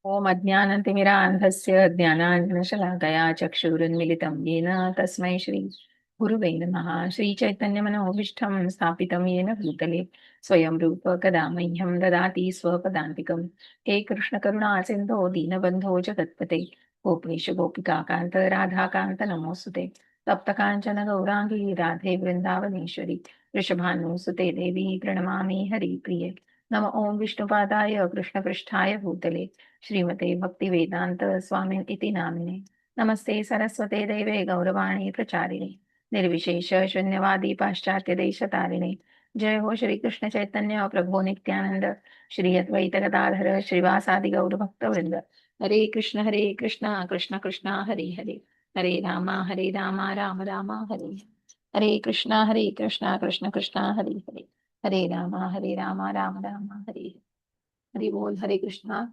ओम अज्ञानतिमिरान्धस्य ज्ञानाञ्जनशलाकया चक्षुरुन्मिलितं येन तस्मै श्री गुरुवे नमः। श्रीचैतन्यमनोभीष्टं स्थापितं येन भूतले स्वयं रूप कदा मह्यं ददाति स्वपदान्तिकं। हे कृष्णकरुणा सिन्धो दीनबन्धो जगत्पते गोपेश गोपिकान्त राधाकान्त नमोऽस्तुते। तप्तकाञ्चन गौराङ्गी राधे वृन्दावनेश्वरी वृषभानुसुते देवी प्रणमामि हरिप्रिये। नम ओं विष्णुपादाय कृष्णपृष्ठाय भूतले श्रीमते भक्तिवेदांत स्वामी इति नामिने। नमस्ते सरस्वते देवे गौरवाणी प्रचारिणे निर्विशेष शून्यवादी पाश्चात्य देशतारिणे। जय हो श्री कृष्ण चैतन्य प्रभो नित्यानंद श्री अद्वैत गदाधर श्रीवासादि गौर भक्तवृंद। हरे कृष्ण कृष्ण कृष्ण हरे हरे हरे रामा राम राम हरे हरे। हरे कृष्णा कृष्ण कृष्ण हरे हरे हरे रामा राम राम हरे हरे। हरि बोल हरे कृष्णा।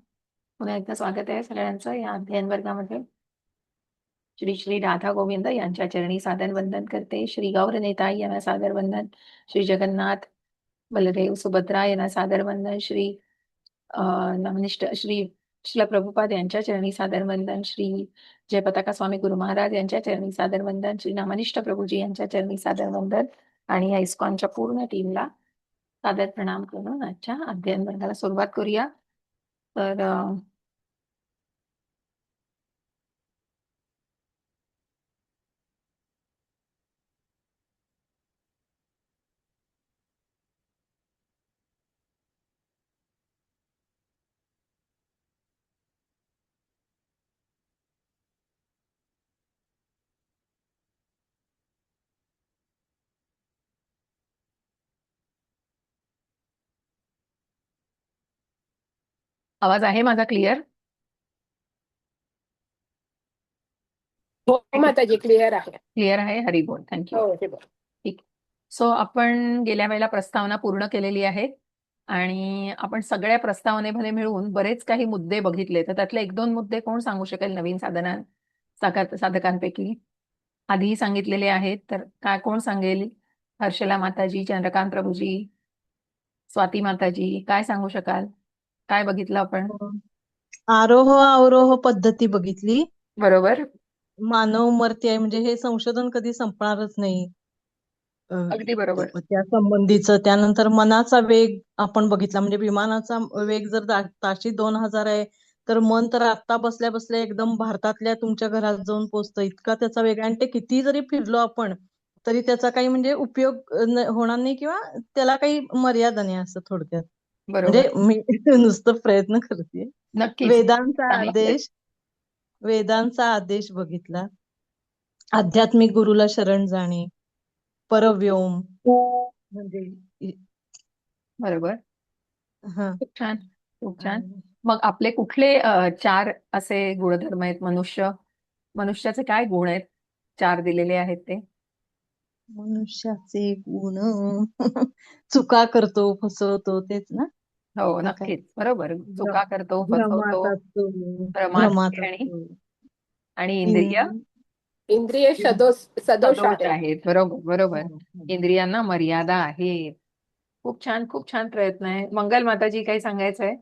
पुन्हा एकदा स्वागत आहे सगळ्यांचं या अध्ययन वर्गामध्ये। श्री श्री राधा गोविंद यांच्या चरणी सादर वंदन करते। श्री गौर नेताई यांना सादर वंदन। श्री जगन्नाथ बलदेव सुभद्रा यांना सादर वंदन। श्री नमनिष्ठ श्री श्रील प्रभुपाद यांच्या चरणी सादर वंदन। श्री जयपताका स्वामी गुरु महाराज यांच्या चरणी सादर वंदन। श्री नामनिष्ठ प्रभूजी यांच्या चरणी सादर वंदन आणि या इस्कॉनच्या पूर्ण टीमला सादर प्रणाम करून आजच्या अध्ययन वर्गाला सुरुवात करूया। तर आवाज आहे माझा क्लिअर? हो माताजी, क्लिअर आहे. क्लिअर आहे. हरी बोल. थँक्यू. हो हे बघ. ठीक. सो आपण गेल्या वेळेला प्रस्तावना पूर्ण केलेली आहे आणि आपण सगळ्या प्रस्तावनेमध्ये मिळून बरेच काही मुद्दे बघितले. तर त्यातले एक दोन मुद्दे कोण सांगू शकेल नवीन साधकांपैकी? आधीही सांगितलेले आहेत तर काय कोण सांगेल? हर्षला माताजी, चंद्रकांत प्रभूजी, स्वाती माताजी, काय सांगू शकाल? काय बघितलं आपण? आरोह अवरोह पद्धती बघितली. बरोबर. मानव मर्त्य आहे म्हणजे हे संशोधन कधी संपणारच नाही अगदी बरोबर. त्या संबंधीचं. त्यानंतर मनाचा वेग आपण बघितला. म्हणजे विमानाचा वेग जर ताशी 2000 आहे तर मन तर आत्ता बसल्या बसल्या एकदम भारतातल्या तुमच्या घरात जाऊन पोहोचतं, इतका त्याचा वेग आहे. आणि ते किती जरी फिरलो आपण तरी त्याचा काही म्हणजे उपयोग होणार नाही किंवा त्याला काही मर्यादा नाही, असं थोडक्यात. बरोबर. म्हणजे मी नुसतं प्रयत्न करते. नक्कीच. वेदांचा आदेश बघितला. आध्यात्मिक गुरुला शरण जाणे, परव्योम म्हणजे बरोबर. हा. खूप छान, खूप छान. मग आपले कुठले 4 असे गुणधर्म आहेत? मनुष्याचे काय गुण आहेत? 4 दिलेले आहेत ते. मनुष्याचे गुण चुका करतो, फसवतो, तेच ना? हो, का काय? नक्कीच. बरोबर. चुका करतो, फसवतो, भ्रमात असतो. भ्रमात भ्रमात आहे असतो. आणि इंद्रिय इंद्रिय सदोष सदोष आहेत. आहेत. बरोबर, बरोबर. हो, हो. इंद्रियांना मर्यादा आहे. खूप छान, खूप छान प्रयत्न आहे. मंगल माताजी, काही सांगायचंय?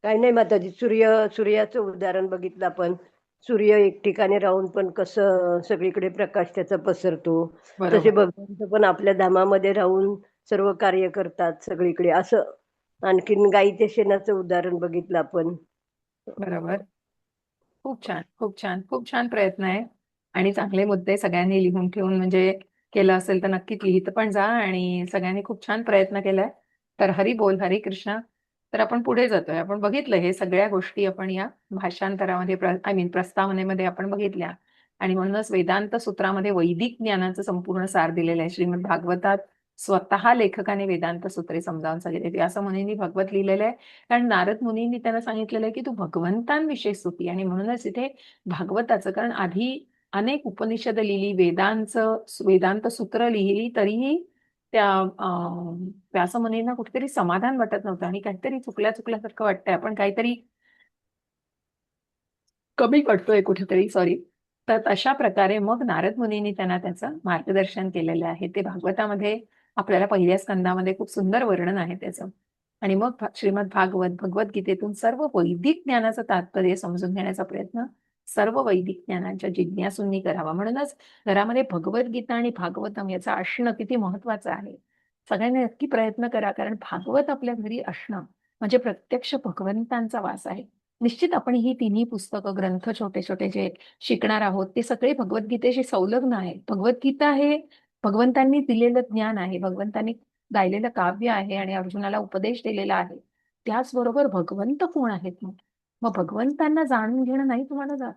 काही नाही माताजी, सूर्याचं उदाहरण बघितलं आपण. सूर्य एक ठिकाणी राहून पण कसं सगळीकडे प्रकाश त्याचा पसरतो, तसे बरोबर, भगवंत पण आपल्या धामामध्ये राहून सर्व कार्य करतात सगळीकडे असं. आणखीन गाईच्या शेणाचं उदाहरण बघितलं आपण. बरोबर. खूप छान, खूप छान, खूप छान प्रयत्न आहे आणि चांगले मुद्दे सगळ्यांनी लिहून ठेवून म्हणजे केलं असेल तर नक्कीच लिहित पण जा आणि सगळ्यांनी खूप छान प्रयत्न केलाय. तर हरी बोल, हरी कृष्णा. तर आपण पुढे जातोय. आपण बघितलं हे सगळ्या गोष्टी आपण या भाषांतरामध्ये आय मीन प्रस्तावनेमध्ये आपण बघितल्या आणि म्हणूनच वेदांत सूत्रामध्ये वैदिक ज्ञानाचं संपूर्ण सार दिलेलं आहे. श्रीमद भागवतात स्वतः लेखकाने वेदांत सूत्रे समजावून सांगितली. असं मुनींनी भगवत लिहिलेलं आहे. कारण नारद मुनींनी त्यांना सांगितलेलं आहे की तू भगवंतांविषयी स्तुती, आणि म्हणूनच इथे भागवताचं, कारण आधी अनेक उपनिषद लिहिली, वेदांत सूत्र लिहिली, तरीही त्या व्यासमुनींना कुठेतरी समाधान वाटत नव्हतं आणि काहीतरी चुकल्यासारखं वाटतंय, आपण काहीतरी कमी पडतोय कुठेतरी, सॉरी. तर अशा प्रकारे मग नारद मुनींनी त्यांना त्याचं मार्गदर्शन केलेलं आहे. ते भागवतामध्ये आपल्याला पहिल्या स्कंदामध्ये खूप सुंदर वर्णन आहे त्याचं. आणि मग श्रीमद भागवत भगवद्गीतेतून सर्व वैदिक ज्ञानाचं तात्पर्य समजून घेण्याचा प्रयत्न सर्व वैदिक ज्ञानाच्या जिज्ञासूंनी करावा. म्हणूनच घरामध्ये भगवद्गीता आणि भागवतम याचं असणं किती महत्वाचं आहे. सगळ्यांनी नक्की प्रयत्न करा, कारण भागवत आपल्या घरी असणं म्हणजे प्रत्यक्ष भगवंतांचा वास आहे. निश्चित आपण ही तिन्ही पुस्तकं, ग्रंथ छोटे छोटे जे शिकणार आहोत ते सगळे भगवद्गीतेशी संलग्न आहेत. भगवद्गीता हे भगवंतांनी दिलेलं ज्ञान आहे, भगवंतांनी गायलेलं काव्य आहे आणि अर्जुनाला उपदेश दिलेला आहे. त्याचबरोबर भगवंत कोण आहेत मग भगवंतांना जाणून घेणं नाही तुम्हाला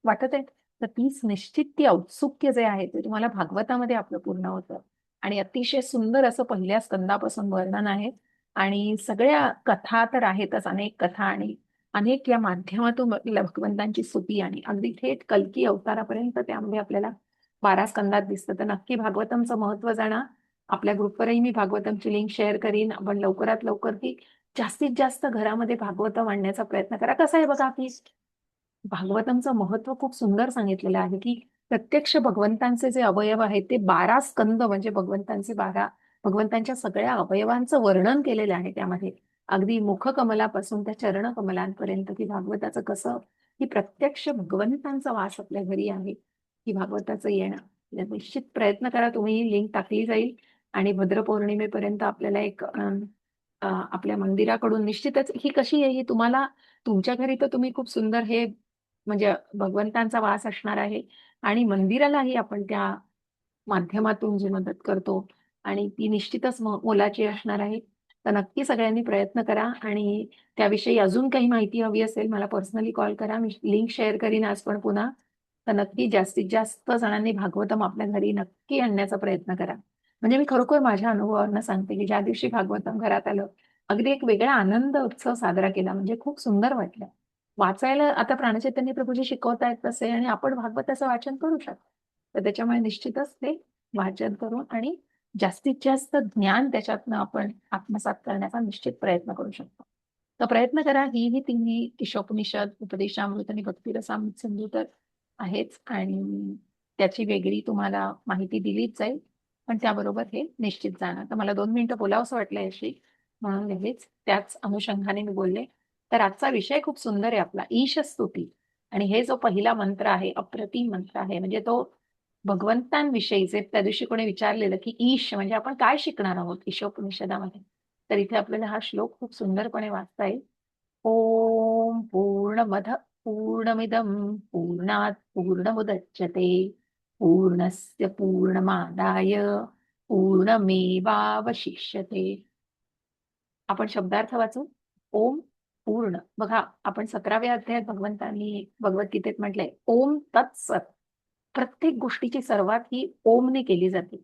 वाटत आहे, तर तीच निश्चित ती औत्सुक्य जे आहे ते तुम्हाला भागवतामध्ये आपलं पूर्ण होतं. आणि अतिशय सुंदर असं पहिल्या स्कंदापासून वर्णन आहे. आणि सगळ्या कथा तर आहेतच, अनेक कथा आणि अनेक या माध्यमातून भगवंतांची स्तुती आणि अगदी थेट कल्की अवतारापर्यंत त्यामध्ये आपल्याला 12 स्कंदात दिसतं. तर नक्की भागवतमचं महत्व जाणा. आपल्या ग्रुपवरही मी भागवतमची लिंक शेअर करीन. आपण लवकरात लवकर ती जास्तीत जास्त घरामध्ये भागवतम आणण्याचा प्रयत्न करा. कसं आहे बघा, की भागवतमचं महत्व खूप सुंदर सांगितलेलं आहे, की प्रत्यक्ष भगवंतांचे जे अवयव आहेत ते 12 स्कंद म्हणजे भगवंतांच्या सगळ्या अवयवांचं वर्णन केलेलं आहे त्यामध्ये. अगदी मुखकमलापासून त्या चरणकमलांपर्यंत, की भागवताचं कसं, की प्रत्यक्ष भगवंतांचा वास आपल्या घरी आहे, की भागवताचं येणं. निश्चित प्रयत्न करा तुम्ही, लिंक टाकली जाईल. आणि भद्र पौर्णिमेपर्यंत आपल्याला एक आपल्या मंदिराकडून निश्चितच ही कशी आहे, ही तुम्हाला तुमच्या घरी तर तुम्ही खूप सुंदर हे म्हणजे भगवंतांचा वास असणार आहे. आणि मंदिरालाही आपण त्या माध्यमातून जी मदत करतो आणि ती निश्चितच मोलाची असणार आहे. तर नक्की सगळ्यांनी प्रयत्न करा. आणि त्याविषयी अजून काही माहिती हवी असेल मला पर्सनली कॉल करा. मी लिंक शेअर करीन आज पण पुन्हा. तर नक्की जास्तीत जास्त जणांनी भागवतम आपल्या घरी नक्की आणण्याचा प्रयत्न करा. म्हणजे मी खरोखर माझ्या अनुभवावरनं सांगते, की ज्या दिवशी भागवतम घरात आलं, अगदी एक वेगळा आनंद उत्सव साजरा केला. म्हणजे खूप सुंदर वाटलं. वाचायला आता प्राणचैतन्य प्रभूजी शिकवतायत तसे, आणि आपण भागवताचं वाचन करू शकतो. तर त्याच्यामुळे निश्चितच ते वाचन करून आणि जास्तीत जास्त ज्ञान त्याच्यातनं आपण आत्मसात करण्याचा निश्चित प्रयत्न करू शकतो. तर प्रयत्न करा. ही तिन्ही ईशोपनिषद, उपदेशामृत आणि भक्तिरसामृत सिंधू तर आहेच, आणि त्याची वेगळी तुम्हाला माहिती दिलीच जाईल. पण त्याबरोबर हे निश्चित जाणार. तर मला 2 मिनिटं बोलावंसं वाटलं याशी, म्हणून लगेच त्याच अनुषंगाने मी बोलले. तर आजचा विषय खूप सुंदर आहे आपला, ईशस्तुती. आणि हे जो पहिला मंत्र आहे, अप्रतिम मंत्र आहे. म्हणजे तो भगवंतांविषयीचे, त्या दिवशी कोणी विचारलेलं की ईश म्हणजे आपण काय शिकणार आहोत ईशोपनिषदामध्ये, तर इथे आपल्याला हा श्लोक खूप सुंदरपणे वाचता येईल. ओम पूर्णमद पूर्णमिदं पूर्णात् पूर्णमुदच्यते पूर्णस्य पूर्णमादाय पूर्णमेवावशिष्यते. आपण शब्दार्थ वाचू. ओम पूर्ण. बघा, आपण 17व्या अध्यायात भगवंतांनी भगवद्गीतेत म्हटलंय ओम तत्सत. प्रत्येक गोष्टीची सुरुवात ही ओमने केली जाते.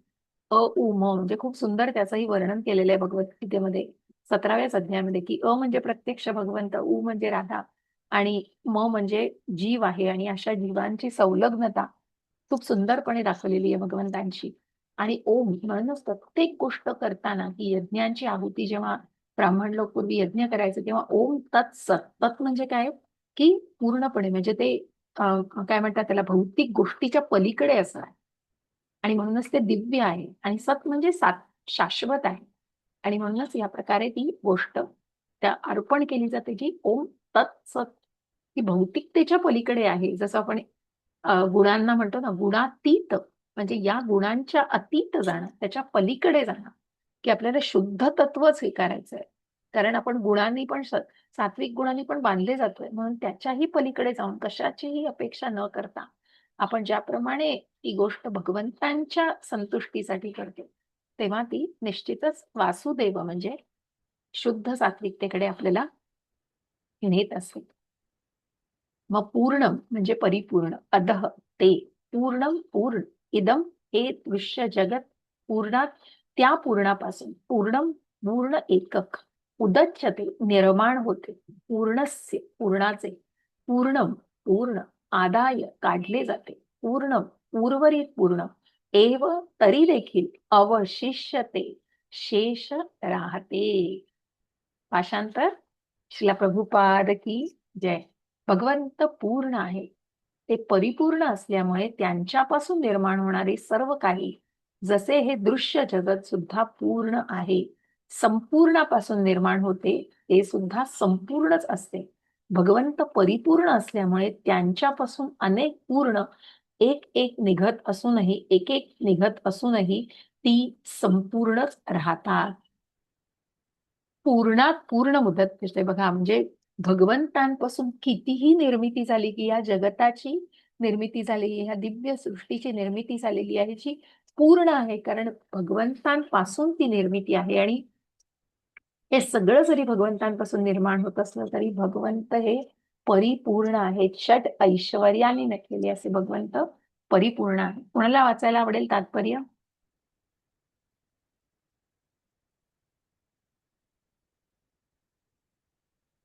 उ म म्हणजे खूप सुंदर त्याचंही वर्णन केलेलं आहे भगवद्गीतेमध्ये 17व्याच अध्यायामध्ये, की म्हणजे प्रत्यक्ष भगवंत, उ म्हणजे राधा, आणि म म्हणजे जीव आहे. आणि अशा जीवांची संलग्नता खूप सुंदरपणे दाखवलेली आहे भगवंतांची. आणि ओम म्हणूनच प्रत्येक गोष्ट करताना, की यज्ञांची आहुती जेव्हा ब्राह्मण लोक पूर्वी यज्ञ करायचे, तेव्हा ओम तत्सत. तत् म्हणजे काय, की पूर्णपणे म्हणजे ते काय म्हणतात त्याला, भौतिक गोष्टीच्या पलीकडे असं आहे. आणि म्हणूनच ते दिव्य आहे. आणि सत म्हणजे शाश्वत आहे. आणि म्हणूनच या प्रकारे ती गोष्ट त्या अर्पण केली जाते, की ओम तत्सत, की भौतिकतेच्या पलीकडे आहे. जसं आपण गुणांना म्हणतो ना, गुणातीत, म्हणजे या गुणांच्या अतीत जाणं, त्याच्या पलीकडे जाणं, की आपल्याला शुद्ध तत्व स्वीकारायचं आहे. कारण आपण गुणांनी पण सात्विक गुणांनी पण बांधले जातोय. म्हणून त्याच्याही पलीकडे जाऊन कशाचीही अपेक्षा न करता आपण ज्याप्रमाणे ती गोष्ट भगवंतांच्या संतुष्टीसाठी करतो, तेव्हा ती निश्चितच वासुदेव म्हणजे शुद्ध सात्विकतेकडे आपल्याला नेत असते. मग पूर्णम म्हणजे परिपूर्ण, अधः ते, पूर्णम पूर्ण, इदम हे दृश्य जगत, पूर्णात त्या पूर्णापासून, पूर्णम पूर्ण एकक, उदच्यते निर्माण होते, पूर्णस्य पूर्णाचे, पूर्णम पूर्ण, आदाय काढले जाते, पूर्णम उर्वरित पूर्ण, एव तरी देखील अवशिष्यते शेष राहते. भाषांतर श्रील प्रभुपाद की जय. भगवंत पूर्ण आहे. ते परिपूर्ण असल्यामुळे त्यांच्यापासून निर्माण होणारे सर्व काही, जसे हे दृश्य जगत सुद्धा पूर्ण आहे, संपूर्णापासून निर्माण होते ते सुद्धा संपूर्णच असते. भगवंत परिपूर्ण असल्यामुळे त्यांच्यापासून अनेक पूर्ण एक एक निघत असूनही ती संपूर्णच राहतात. पूर्णात पूर्ण मुदत दिसते बघा. म्हणजे भगवंतांपासून कितीही निर्मिती झाली की या जगताची निर्मिती झालेली, ह्या दिव्य सृष्टीची निर्मिती झालेली आहे जी पूर्ण आहे, कारण भगवंतांपासून ती निर्मिती आहे. आणि हे सगळं जरी भगवंतांपासून निर्माण होत असलं तरी भगवंत हे परिपूर्ण आहेत. षट ऐश्वर्याने नटलेले असे भगवंत परिपूर्ण आहे. कोणाला वाचायला आवडेल तात्पर्य?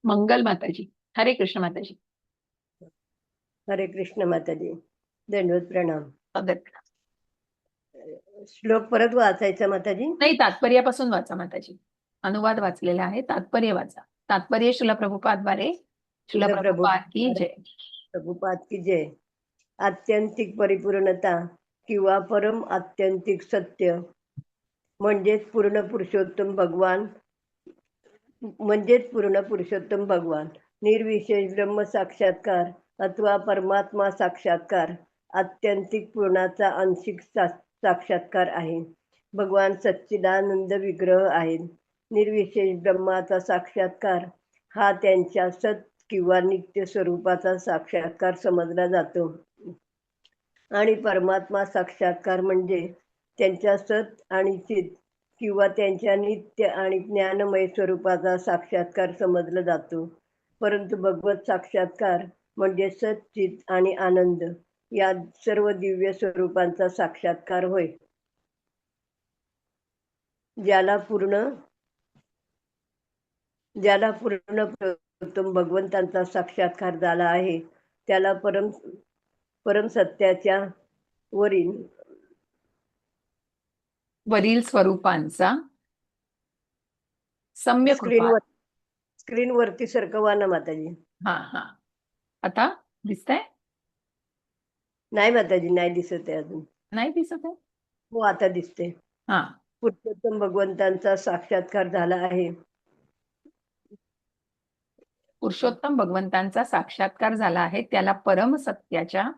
मंगल माताजी. हरे कृष्ण माताजी. हरे कृष्ण माताजी, दंडवत प्रणाम. स्वागत. श्लोक परत वाचायचा माताजी? नाही, तात्पर्यापासून वाचा माताजी. अनुवाद वाचलेला आहे, तात्पर्य वाचा. तात्पर्य श्रील प्रभुपादद्वारे. श्रील प्रभुपाद की जय. प्रभुपाद की जय. आत्यंतिक परिपूर्णता किंवा परम आत्यंतिक सत्य म्हणजेच पूर्ण पुरुषोत्तम भगवान, निर्विशेष ब्रह्म साक्षात्कार अथवा परमात्मा साक्षात्कार आत्यंतिक पूर्णाचा आंशिक साक्षात्कार आहे. भगवान सच्चिदानंद विग्रह आहेत. निर्विशेष ब्रह्माचा साक्षात्कार हा त्यांच्या सत किंवा नित्य स्वरूपाचा साक्षात्कार समजला जातो आणि परमात्मा साक्षात्कार म्हणजे त्यांच्या सत आणि चित किंवा त्यांच्या नित्य आणि ज्ञानमय स्वरूपाचा साक्षात्कार समजला जातो. परंतु भगवत साक्षात्कार म्हणजे सत, चित आणि आनंद या सर्व दिव्य स्वरूपांचा साक्षात्कार होय. ज्याला पूर्ण पुरुषोत्तम भगवंतांचा साक्षात्कार झाला आहे त्याला परम सत्याच्या वरील स्वरूपांचा सम्यक रूपात. स्क्रीनवरती सरकवा ना माताजी. हा, आता दिसतंय? नाही माताजी, नाही दिसत आहे अजून. नाही दिसत आहे? हो, आता दिसते. हा. पुरुषोत्तम भगवंतांचा साक्षात्कार झाला आहे. पुरुषोत्तम भगवंतांचा साक्षात्कार झाला आहे त्याला परम सत्याच्या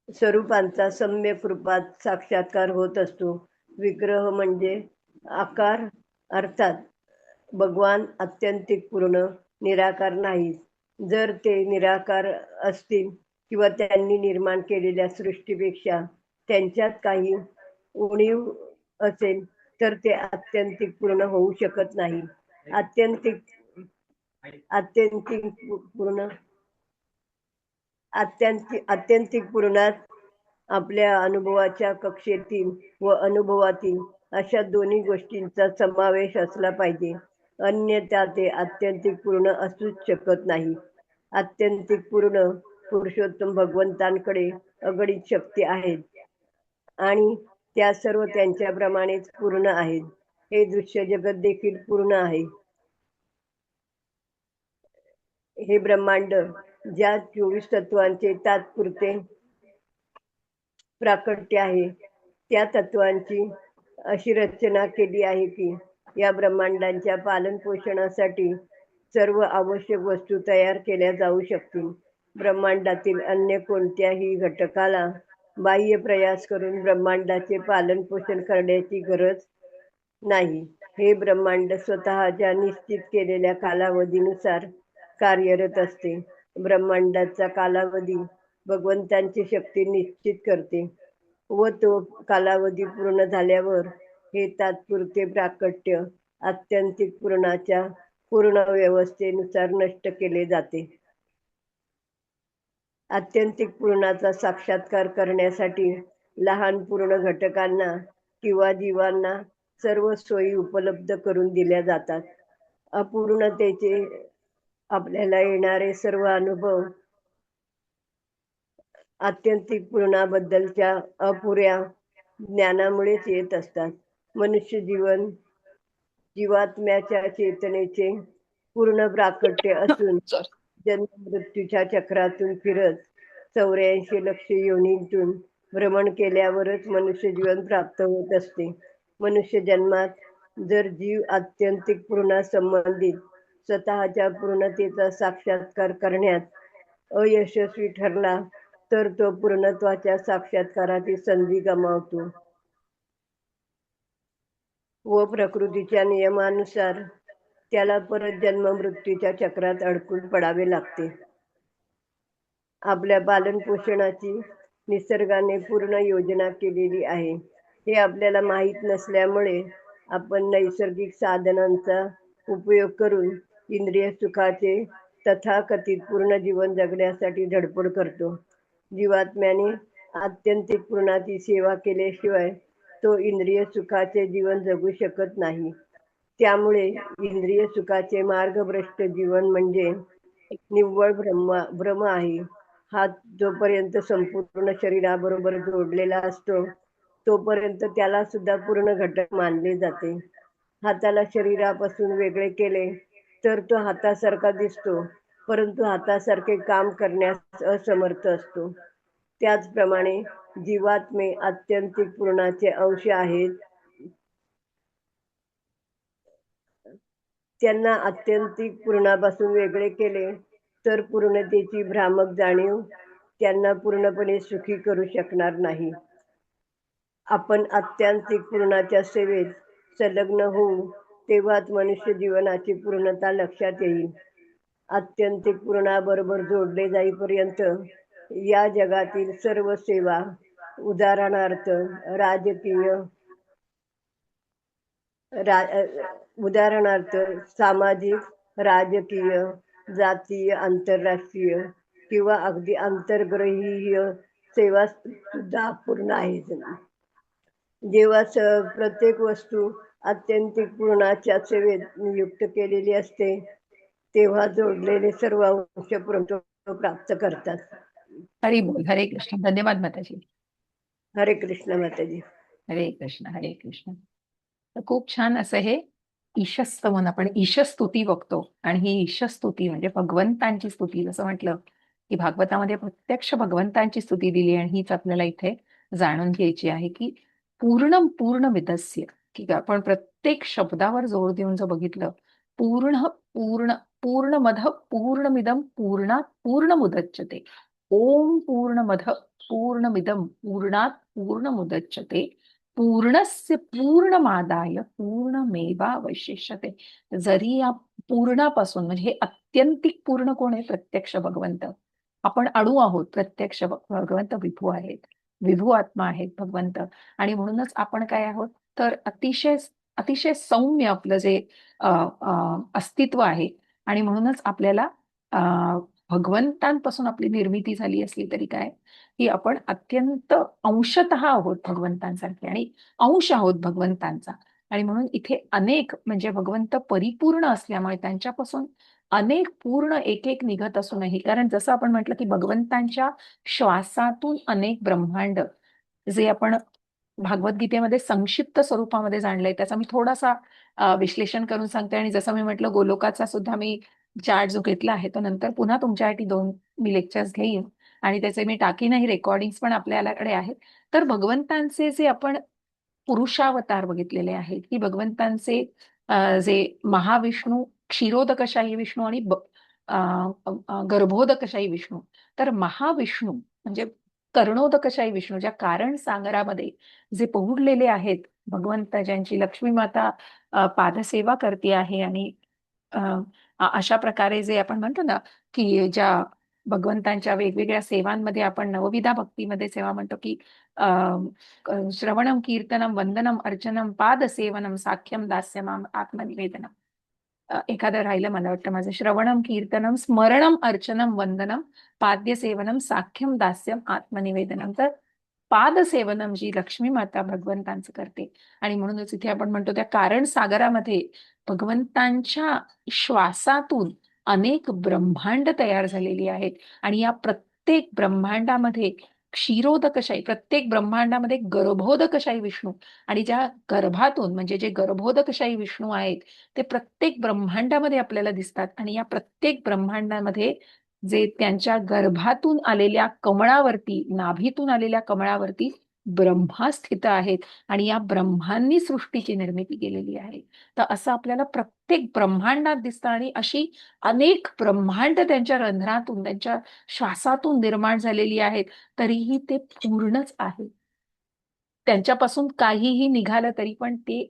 स्वरूपांचा सम्यक रूपात साक्षात्कार होत असतो. विग्रह म्हणजे आकार, अर्थात भगवान आत्यंतिक पूर्ण निराकार नाही. जर ते निराकार असतील किंवा त्यांनी निर्माण केलेल्या सृष्टीपेक्षा त्यांच्यात काही उणीव असेल तर ते आत्यंतिक पूर्ण होऊ शकत नाही. आत्यंतिक पूर्णात आपल्या अनुभवाच्या कक्षेतील व अनुभवातील अशा दोन्ही गोष्टींचा समावेश असला पाहिजे, अन्यथा ते आत्यंतिक पूर्ण असूच शकत नाही. आत्यंतिक पूर्ण पुरुषोत्तम भगवंतांकडे अगणित शक्ती आहेत आणि त्या सर्व त्यांच्याप्रमाणेच पूर्ण आहेत. हे दृश्य जगत देखील पूर्ण आहे. हे ब्रह्मांड ज्या 24 तत्वांचे तात्पुरते प्राकट्य आहे त्या तत्वांची अशी रचना केली आहे की या ब्रह्मांडांच्या पालन पोषणासाठी सर्व आवश्यक वस्तू तयार केल्या जाऊ शकतील. ब्रह्मांडातील अन्य कोणत्याही घटकाला बाह्य प्रयास करून ब्रह्मांडाचे पालन पोषण करण्याची गरज नाही. हे ब्रह्मांड स्वतःच्या निश्चित केलेल्या कालावधीनुसार कार्यरत असते. ब्रह्मांडाचा कालावधी भगवंतांची शक्ती निश्चित करते व तो कालावधी पूर्ण झाल्यावर हे तात्पुरते प्राकट्य आत्यंतिक पूर्णाच्या पूर्ण व्यवस्थेनुसार नष्ट केले जाते. आत्यंतिक पूर्णाचा साक्षात्कार करण्यासाठी लहान पूर्ण घटकांना किंवा जीवांना सर्व सोयी उपलब्ध करून दिल्या जातात. अपूर्णतेचे आपल्याला येणारे सर्व अनुभव आत्यंतिक पूर्णाबद्दलच्या अपुऱ्या ज्ञानामुळेच येत असतात. मनुष्य जीवात्म्याच्या चेतनेचे पूर्ण प्राकट्य असून जन्म मृत्यूच्या चक्रातून फिरत 84 लक्ष योनीतून भ्रमण केल्यावरच मनुष्य जीवन प्राप्त होत असते. मनुष्य जन्मात जर जीव आत्यंतिक पूर्णासंबंधित स्वतःच्या पूर्णतेचा साक्षात्कार करण्यात अयशस्वी ठरला तर तो पूर्णत्वाच्या साक्षात्काराची संधी गमावतो व प्रकृतीच्या नियमानुसार त्याला परत जन्म मृत्यूच्या चक्रात अडकून पडावे लागते. आपल्या पालन पोषणाची निसर्गाने पूर्ण योजना केलेली आहे हे आपल्याला माहीत नसल्यामुळे आपण नैसर्गिक साधनांचा उपयोग करून इंद्रिय सुखाचे तथाकथित पूर्ण जीवन जगण्यासाठी धडपड करतो. जीवात्म्याने आत्यंतिक पूर्णाची सेवा केल्याशिवाय तो इंद्रिय सुखाचे जीवन जगू शकत नाही. त्यामुळे इंद्रिय सुखाचे मार्गभ्रष्ट जीवन म्हणजे निव्वळ भ्रम आहे. हात जोपर्यंत संपूर्ण शरीराबरोबर जोडलेला असतो तोपर्यंत त्याला सुद्धा पूर्ण घटक मानले जाते. हाताला शरीरापासून वेगळे केले तर तो हातासारखा दिसतो, परंतु हातासारखे काम करण्यास असमर्थ असतो. त्याचप्रमाणे जीवात्मे आत्यंतिक पूर्णाचे अंश आहेत. त्यांना आत्यंतिक पूर्णापासून वेगळे केले तर पूर्णतेची भ्रामक जाणीव त्यांना पूर्णपणे सुखी करू शकणार नाही. आपण आत्यंतिक पूर्णाच्या सेवेत संलग्न होऊ तेव्हाच मनुष्य जीवनाची पूर्णता लक्षात येईल. आत्यंतिक पूर्णाबरोबर जोडले जाईपर्यंत या जगातील सर्व सेवा, उदाहरणार्थ राजकीय, उदाहरणार्थ सामाजिक, राजकीय, जातीय, आंतरराष्ट्रीय किंवा अगदी आंतरग्रहीय सेवा सुद्धा पूर्ण आहेत. जेव्हा प्रत्येक वस्तू आत्यंतिक पूर्णाच्या सेवेत नियुक्त केलेली असते तेव्हा जोडलेले सर्व अंश पूर्णत्व प्राप्त करतात. हरी बोल. हरे कृष्ण. धन्यवाद माताजी. हरे कृष्ण माताजी. हरे कृष्ण. हरे कृष्ण. तर खूप छान असं हे ईशस्तवन, आपण ईशस्तुती बघतो आणि ही ईशस्तुती म्हणजे भगवंतांची स्तुती. जसं म्हटलं की भागवतामध्ये प्रत्यक्ष भगवंतांची स्तुती दिली आणि हीच आपल्याला इथे जाणून घ्यायची आहे की पूर्ण विधस्य, की आपण प्रत्येक शब्दावर जोर देऊन जर बघितलं, पूर्णमद पूर्णमिदम पूर्णात पूर्णमुदच्यते, ओम पूर्णमद पूर्णमिदम पूर्णात पूर्णमुदच्यते पूर्णस्य पूर्णमादाय पूर्णमेवावशिष्यते. जरी या पूर्णापासून म्हणजे हे अत्यंतिक पूर्ण कोण आहे? प्रत्यक्ष भगवंत. आपण अणू आहोत, प्रत्यक्ष भगवंत विभू आहेत, विभू आत्मा आहेत भगवंत. आणि म्हणूनच आपण काय आहोत तर अतिशय सौम्य आपलं जे अस्तित्व आहे. आणि म्हणूनच आपल्याला भगवंतांपासून आपली निर्मिती झाली असली तरी काय की आपण अत्यंत अंशतः आहोत भगवंतांसारखे आणि अंश आहोत भगवंतांचा. आणि म्हणून इथे अनेक म्हणजे भगवंत परिपूर्ण असल्यामुळे त्यांच्यापासून अनेक पूर्ण एक निघत असूनही, कारण जसं आपण म्हटलं की भगवंतांच्या श्वासातून अनेक ब्रह्मांड, जे आपण भागवत गीतेमध्ये संक्षिप्त स्वरूपामध्ये जाणलंय त्याचा मी थोडासा विश्लेषण करून सांगते. आणि जसं मी म्हटलं गोलोकाचा सुद्धा मी चार्ट जो घेतला आहे तो नंतर पुन्हा तुमच्यासाठी 2 मी लेक्चर्स घेईन आणि त्याचे मी टाकीनही, रेकॉर्डिंग्स पण आपल्याकडे आहेत. तर भगवंतांचे जे आपण पुरुषावतार बघितलेले आहेत की भगवंतांचे जे महाविष्णू, क्षीरोदकशाही विष्णू आणि गर्भोदकशाही विष्णू. तर महाविष्णू म्हणजे कर्णोदकशाही विष्णू, ज्या कारण सागरामध्ये जे पोहडलेले आहेत भगवंत, ज्यांची लक्ष्मी माता पादसेवा करते आहे. आणि अशा प्रकारे जे आपण म्हणतो ना की ज्या भगवंतांच्या वेगवेगळ्या सेवांमध्ये आपण नवविधा भक्तीमध्ये सेवा म्हणतो की श्रवणम कीर्तनम वंदनम अर्चनम पादसेवनम साख्यम दास्यम आत्मनिवेदनम. एखादं राहिलं मला वाटतं माझं. श्रवणम कीर्तनम स्मरणम अर्चनम वंदनम पाद्यसेवनम साख्यम दास्यम आत्मनिवेदनम. तर पादसेवनम जी लक्ष्मी माता भगवंतांचं करते. आणि म्हणूनच इथे आपण म्हणतो त्या कारण सागरामध्ये भगवंतांच्या श्वासातून अनेक ब्रह्मांड तयार झालेली आहेत. आणि या प्रत्येक ब्रह्मांडामध्ये क्षीरोदकशाही, प्रत्येक ब्रह्मांडामध्ये गर्भोदकशाही विष्णू, आणि ज्या गर्भातून म्हणजे जे गर्भोदकशाही विष्णू आहेत ते प्रत्येक ब्रह्मांडामध्ये आपल्याला दिसतात. आणि या प्रत्येक ब्रह्मांडामध्ये जे त्यांच्या गर्भातून आलेल्या कमळावरती, नाभीतून आलेल्या कमळावरती ब्रह्मा स्थित आहेत आणि या ब्रह्मांनी सृष्टीची निर्मिती केलेली आहे. तर असं आपल्याला प्रत्येक ब्रह्मांडात दिसतं आणि अशी अनेक ब्रह्मांड त्यांच्या रंध्रातून, त्यांच्या श्वासातून निर्माण झालेली आहेत, तरीही ते पूर्णच आहे. त्यांच्यापासून काहीही निघालं तरी पण ते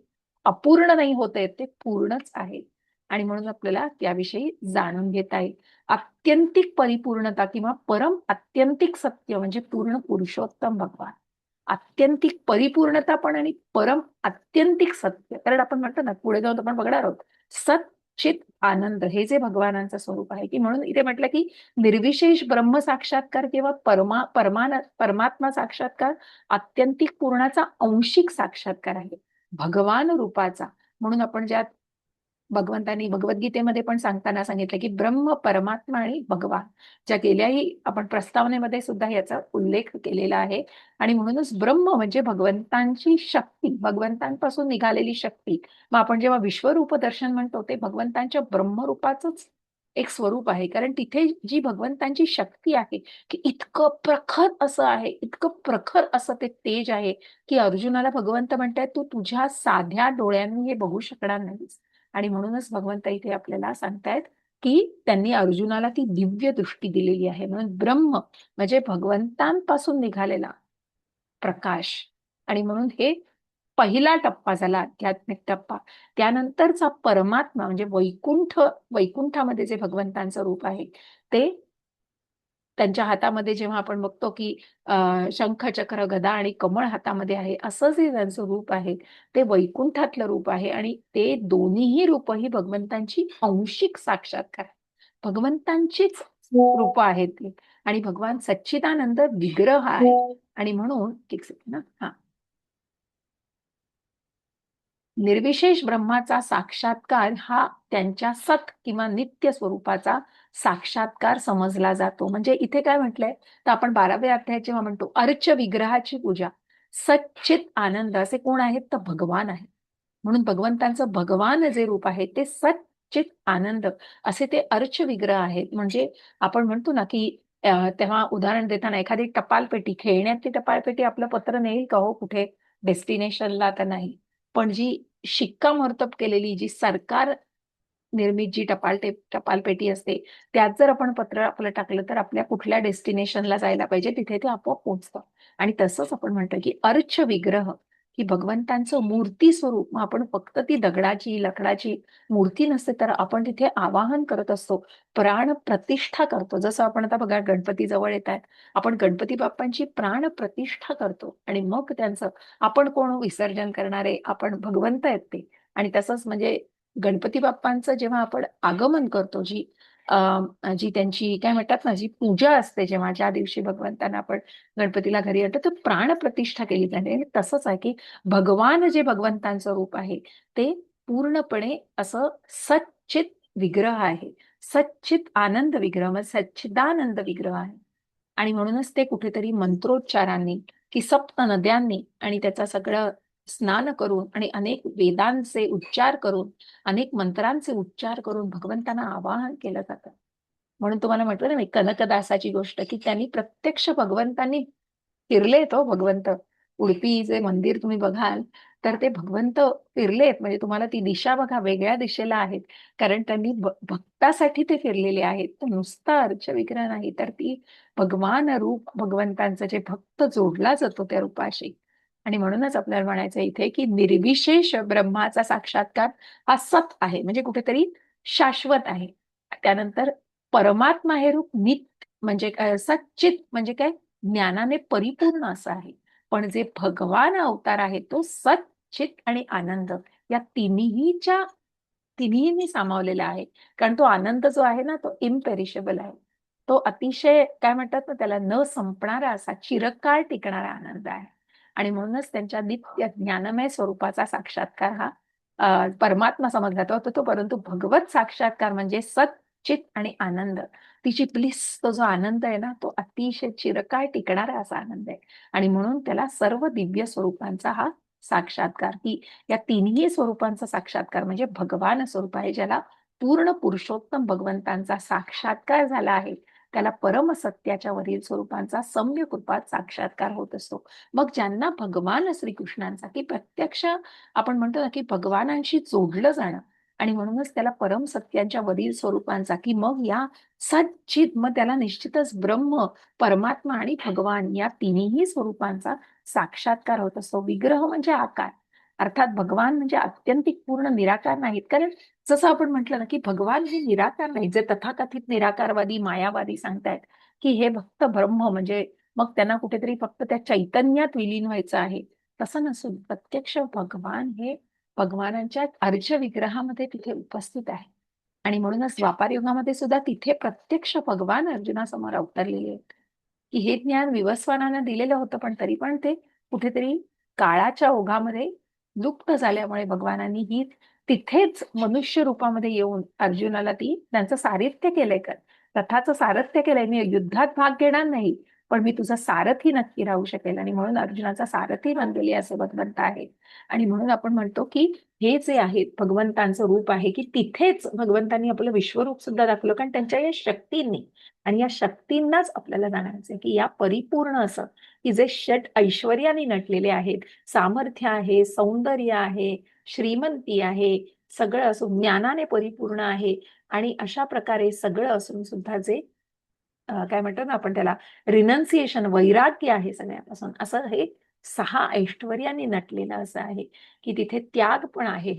अपूर्ण नाही होत आहे, ते पूर्णच आहे. आणि म्हणून आपल्याला त्याविषयी जाणून घेता येईल. आत्यंतिक परिपूर्णता किंवा परम आत्यंतिक सत्य म्हणजे पूर्ण पुरुषोत्तम भगवान. आत्यंतिक परिपूर्णता पण आणि परम आत्यंतिक सत्य. कारण आपण म्हणतो ना, पुढे जाऊन आपण बघणार आहोत, सच्चित आनंद हे जे भगवानांचं स्वरूप आहे, की म्हणून इथे म्हटलं की निर्विशेष ब्रह्म साक्षात्कार किंवा परमात्मा साक्षात्कार आत्यंतिक पूर्णाचा अंशिक साक्षात्कार आहे, भगवान रूपाचा. म्हणून आपण ज्यात भगवंतांनी भगवद्गीतेमध्ये पण सांगताना सांगितलं की ब्रह्म, परमात्मा आणि भगवान, ज्या गेल्याही आपण प्रस्तावनेमध्ये सुद्धा याचा उल्लेख केलेला आहे. आणि म्हणूनच ब्रह्म म्हणजे भगवंतांची शक्ती, भगवंतांपासून निघालेली शक्ती. मग आपण जेव्हा विश्वरूप दर्शन म्हणतो ते भगवंतांच्या ब्रह्मरूपाचंच एक स्वरूप आहे. कारण तिथे जी भगवंतांची शक्ती आहे की इतकं प्रखर असं आहे, इतकं प्रखर असं ते तेज आहे की अर्जुनाला भगवंत म्हणतायत, तू तुझ्या साध्या डोळ्यांनी हे बघू शकणार नाहीस. आणि म्हणूनच भगवंत इथे आपल्याला सांगतायत की त्यांनी अर्जुनाला ती दिव्य दृष्टी दिलेली आहे. म्हणून ब्रह्म म्हणजे भगवंतांपासून निघालेला प्रकाश. आणि म्हणून हे पहिला टप्पा झाला, आध्यात्मिक टप्पा. त्यानंतरचा परमात्मा म्हणजे वैकुंठ, वैकुंठामध्ये जे भगवंतांचं रूप आहे ते त्यांच्या हातामध्ये जेव्हा आपण बघतो की शंख, चक्र, गदा आणि कमळ हातामध्ये आहे, असं जे त्यांचं रूप आहे ते वैकुंठातलं रूप आहे. आणि ते दोन्हीही रूप ही भगवंतांची अंशिक साक्षात्कार आहे. भगवंतांचीच रूप आहेत ती. आणि भगवान सच्चिदानंद विग्रह आहे. आणि म्हणून एक सेकंड हा, निर्विशेष ब्रह्माचा साक्षात्कार हा त्यांच्या सत किंवा नित्य स्वरूपाचा साक्षात्कार समजला जातो. म्हणजे इथे काय म्हटलंय, तर आपण 12व्या अध्यायात जेव्हा म्हणतो अर्च विग्रहाची पूजा, सच्चित आनंद असे कोण आहेत, तर भगवान आहे. म्हणून भगवंतांचं भगवान जे रूप आहे ते सच्चित आनंद असे ते अर्च विग्रह आहेत. म्हणजे आपण म्हणतो ना की तेव्हा उदाहरण देताना एखादी टपालपेटी, खेळण्यातली टपालपेटी आपलं पत्र नेईल का हो कुठे डेस्टिनेशनला, तर नाही. पण जी शिक्कामोर्तब केलेली, जी सरकार निर्मित जी टपालपेटी असते, त्यात जर आपण पत्र आपलं टाकलं तर आपल्या कुठल्या डेस्टिनेशनला जायला पाहिजे तिथे ते आपोआप पोहोचतं. आणि तसंच आपण म्हणतो की अर्च विग्रह, की भगवंतांचं मूर्ती स्वरूप. मग आपण फक्त ती दगडाची, लाकडाची मूर्ती नसते, तर आपण तिथे आवाहन करत असतो, प्राण प्रतिष्ठा करतो. जसं आपण आता बघा गणपती जवळ येत आहेत, आपण गणपती बाप्पांची प्राण प्रतिष्ठा करतो आणि मग त्यांचं आपण कोण विसर्जन करणारे, आपण भगवंत आहेत ते. आणि तसंच म्हणजे गणपती बाप्पांचं जेव्हा आपण आगमन करतो, जी त्यांची काय म्हणतात ना, जी पूजा असते, जेव्हा ज्या दिवशी भगवंतांना आपण गणपतीला घरी आणतो, तर प्राण प्रतिष्ठा केली जाते. आणि तसंच आहे की भगवान जे भगवंतांचं रूप आहे ते पूर्णपणे असं सच्चित विग्रह आहे, सच्चित आनंद विग्रह, म्हणजे सच्चिदानंद विग्रह आहे. आणि म्हणूनच ते कुठेतरी मंत्रोच्चारांनी की सप्त नद्यांनी आणि त्याचा सगळं स्नान करून आणि अनेक वेदांचे उच्चार करून, अनेक मंत्रांचे उच्चार करून भगवंतांना आवाहन केलं जातं. म्हणून तुम्हाला म्हटलं ना मी कनकदासाची गोष्ट, की त्यांनी प्रत्यक्ष भगवंतांनी फिरलेत हो भगवंत. उडपी जे मंदिर तुम्ही बघाल तर ते भगवंत फिरलेत. म्हणजे तुम्हाला ती दिशा बघा, वेगळ्या दिशेला आहेत. कारण त्यांनी भक्तासाठी ते फिरलेले आहेत. तर नुसता अर्च विग्रह नाही, तर ती भगवान रूप, भगवंतांचं जे भक्त जोडला जातो त्या रूपाशी. आणि म्हणूनच आपल्याला म्हणायचं इथे की निर्विशेष ब्रह्माचा साक्षात्कार हा सत आहे, म्हणजे कुठेतरी शाश्वत आहे. त्यानंतर परमात्मा हे रूप नित्य म्हणजे काय, सच्चित म्हणजे काय, ज्ञानाने परिपूर्ण असं आहे. पण जे भगवान अवतार आहे तो सच्चित आणि आनंद या तिन्हींनी सामावलेला आहे. कारण तो आनंद जो आहे ना तो इम्पेरिशेबल आहे. तो अतिशय काय म्हणतात ना त्याला, न संपणारा असा चिरकाळ टिकणारा आनंद आहे. आणि म्हणूनच त्यांच्या नित्य ज्ञानमय स्वरूपाचा साक्षात्कार हा परमात्मा समजला जातो. परंतु भगवत साक्षात्कार म्हणजे सच्चित आणि आनंद, तिची ब्लिस, तो जो आनंद आहे ना तो अतिशय चिरकाळ टिकणारा असा आनंद आहे. आणि म्हणून त्याला सर्व दिव्य स्वरूपांचा हा साक्षात्कार, की या तिन्ही स्वरूपांचा साक्षात्कार म्हणजे भगवान स्वरूप आहे, ज्याला पूर्ण पुरुषोत्तम भगवंतांचा साक्षात्कार झाला आहे. त्याला परमसत्याच्या वरील स्वरूपांचा सम्य कृपात साक्षात्कार होत असतो. मग ज्यांना भगवान श्रीकृष्णांचा की प्रत्यक्ष आपण म्हणतो ना की भगवानांशी जोडलं जाणं आणि म्हणूनच त्याला परम सत्यांच्या वरील स्वरूपांचा की मग या सच्चित मग त्याला निश्चितच ब्रह्म, परमात्मा आणि भगवान या तिन्ही स्वरूपांचा साक्षात्कार होत असतो. विग्रह म्हणजे आकार, अर्थात भगवान म्हणजे आत्यंतिक पूर्ण निराकार नाहीत. कारण जसं आपण म्हटलं ना की भगवान हे निराकार नाही. जे तथाकथित निराकारवादी मायावादी सांगतायत की हे फक्त ब्रह्म म्हणजे मग त्यांना कुठेतरी फक्त त्या चैतन्यात विलीन व्हायचं आहे, तसं नसून प्रत्यक्ष भगवान हे भगवानांच्या अर्च विग्रहामध्ये तिथे उपस्थित आहे. आणि म्हणूनच द्वापार युगामध्ये सुद्धा तिथे प्रत्यक्ष भगवान अर्जुनासमोर अवतरलेले आहेत. की हे ज्ञान विवस्वानानं दिलेलं होतं, पण तरी पण ते कुठेतरी काळाच्या ओघामध्ये लुप्त झाल्यामुळे भगवानांनी ही तिथेच मनुष्य रूपामध्ये येऊन अर्जुनाला त्यांचं सारथ्य केलंय. रथाचं सारथ्य केलंय. मी युद्धात भाग घेणार नाही, पण मी तुझा सारथी नक्की राहू शकेल. आणि म्हणून अर्जुनाचा सारथी बनलेली असे भगवंत आहेत. आणि म्हणून आपण म्हणतो की हे जे आहे भगवंतांचं रूप आहे की तिथेच भगवंतांनी आपलं विश्वरूप सुद्धा दाखवलं, कारण त्यांच्या या शक्तींनी आणि या शक्तींनाच आपल्याला जाणायचंय की या परिपूर्ण असं की जे षट ऐश्वर्याने नटलेले आहेत, सामर्थ्य आहे, सौंदर्य आहे, श्रीमंती आहे, सगळं असून ज्ञानाने परिपूर्ण आहे आणि अशा प्रकारे सगळं असून सुद्धा जे काय म्हणतो ना आपण त्याला रिनन्सिएशन, वैराग्य आहे सगळ्यापासून, असं हे 6 ऐश्वर्याने नटलेलं असं आहे की तिथे त्याग पण आहे.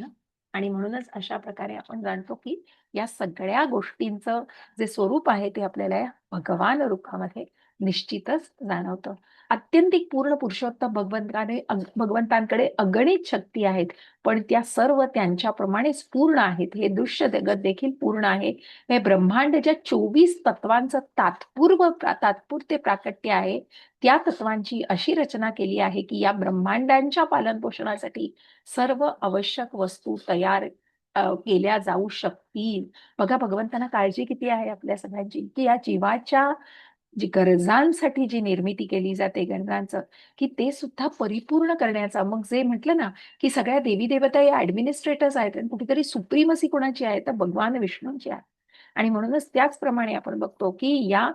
आणि म्हणूनच अशा प्रकारे आपण जाणतो की या सगळ्या गोष्टींचं जे स्वरूप आहे ते आपल्याला या भगवान रूपामध्ये निश्चितच जाणवतं. आत्यंतिक पूर्ण पुरुषोत्तम भगवंतांकडे अगणित शक्ती आहेत, पण त्या सर्व त्यांच्याप्रमाणेच पूर्ण आहेत. हे दृश्य जगत देखील पूर्ण आहे. हे ब्रह्मांड ज्या 24 तत्वांचं तात्पुरते प्राकट्य आहे, त्या तत्वांची अशी रचना केली आहे की या ब्रह्मांडांच्या पालनपोषणासाठी सर्व आवश्यक वस्तू तयार केल्या जाऊ शकतील. बघा भगवंतांना काळजी किती आहे आपल्या सगळ्यांची, की या जीवाच्या जी गरजांसाठी जी निर्मिती केली जाते गरजांचं, की ते सुद्धा परिपूर्ण करण्याचा. मग जे म्हटलं ना की सगळ्या देवी देवता या ऍडमिनिस्ट्रेटर्स आहेत आणि कुठेतरी सुप्रीमसी कोणाची आहे तर भगवान विष्णूंची आहे. आणि म्हणूनच त्याचप्रमाणे आपण बघतो की या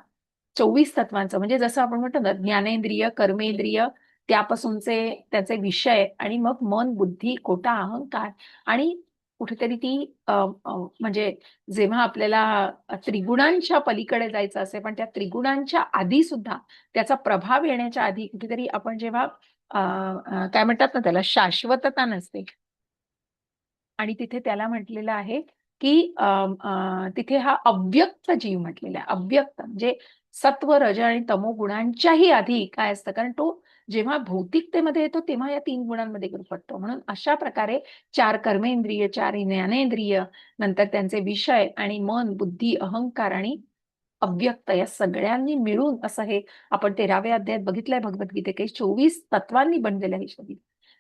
24 तत्वांचं म्हणजे जसं आपण म्हणतो ना ज्ञानेंद्रिय, कर्मेंद्रिय, त्यापासूनचे त्याचे विषय आणि मग मन, बुद्धी, खोटा अहंकार आणि कुठेतरी म्हणजे जेव्हा आपल्याला त्रिगुणांच्या पलीकडे जायचं असेल, पण त्या त्रिगुणांच्या आधी सुद्धा त्याचा प्रभाव येण्याच्या आधी कुठेतरी आपण जेव्हा काय म्हणतात ना त्याला शाश्वतता नसते आणि तिथे त्याला म्हटलेलं आहे की तिथे हा अव्यक्त जीव म्हटलेला आहे. अव्यक्त म्हणजे सत्व, रज आणि तमो गुणांच्याही आधी काय असतं, कारण तो जेव्हा भौतिकतेमध्ये येतो तेव्हा या 3 गुणांमध्ये गुरफटतो. म्हणून अशा प्रकारे 4 कर्मेंद्रिय, 4 ज्ञानेंद्रिय, नंतर त्यांचे विषय आणि मन, बुद्धी, अहंकार आणि अव्यक्त या सगळ्यांनी मिळून असं हे आपण 13व्या अध्यायात बघितलंय भगवद्गीतेत काही 24 तत्वांनी बनलेलं हे शरीर.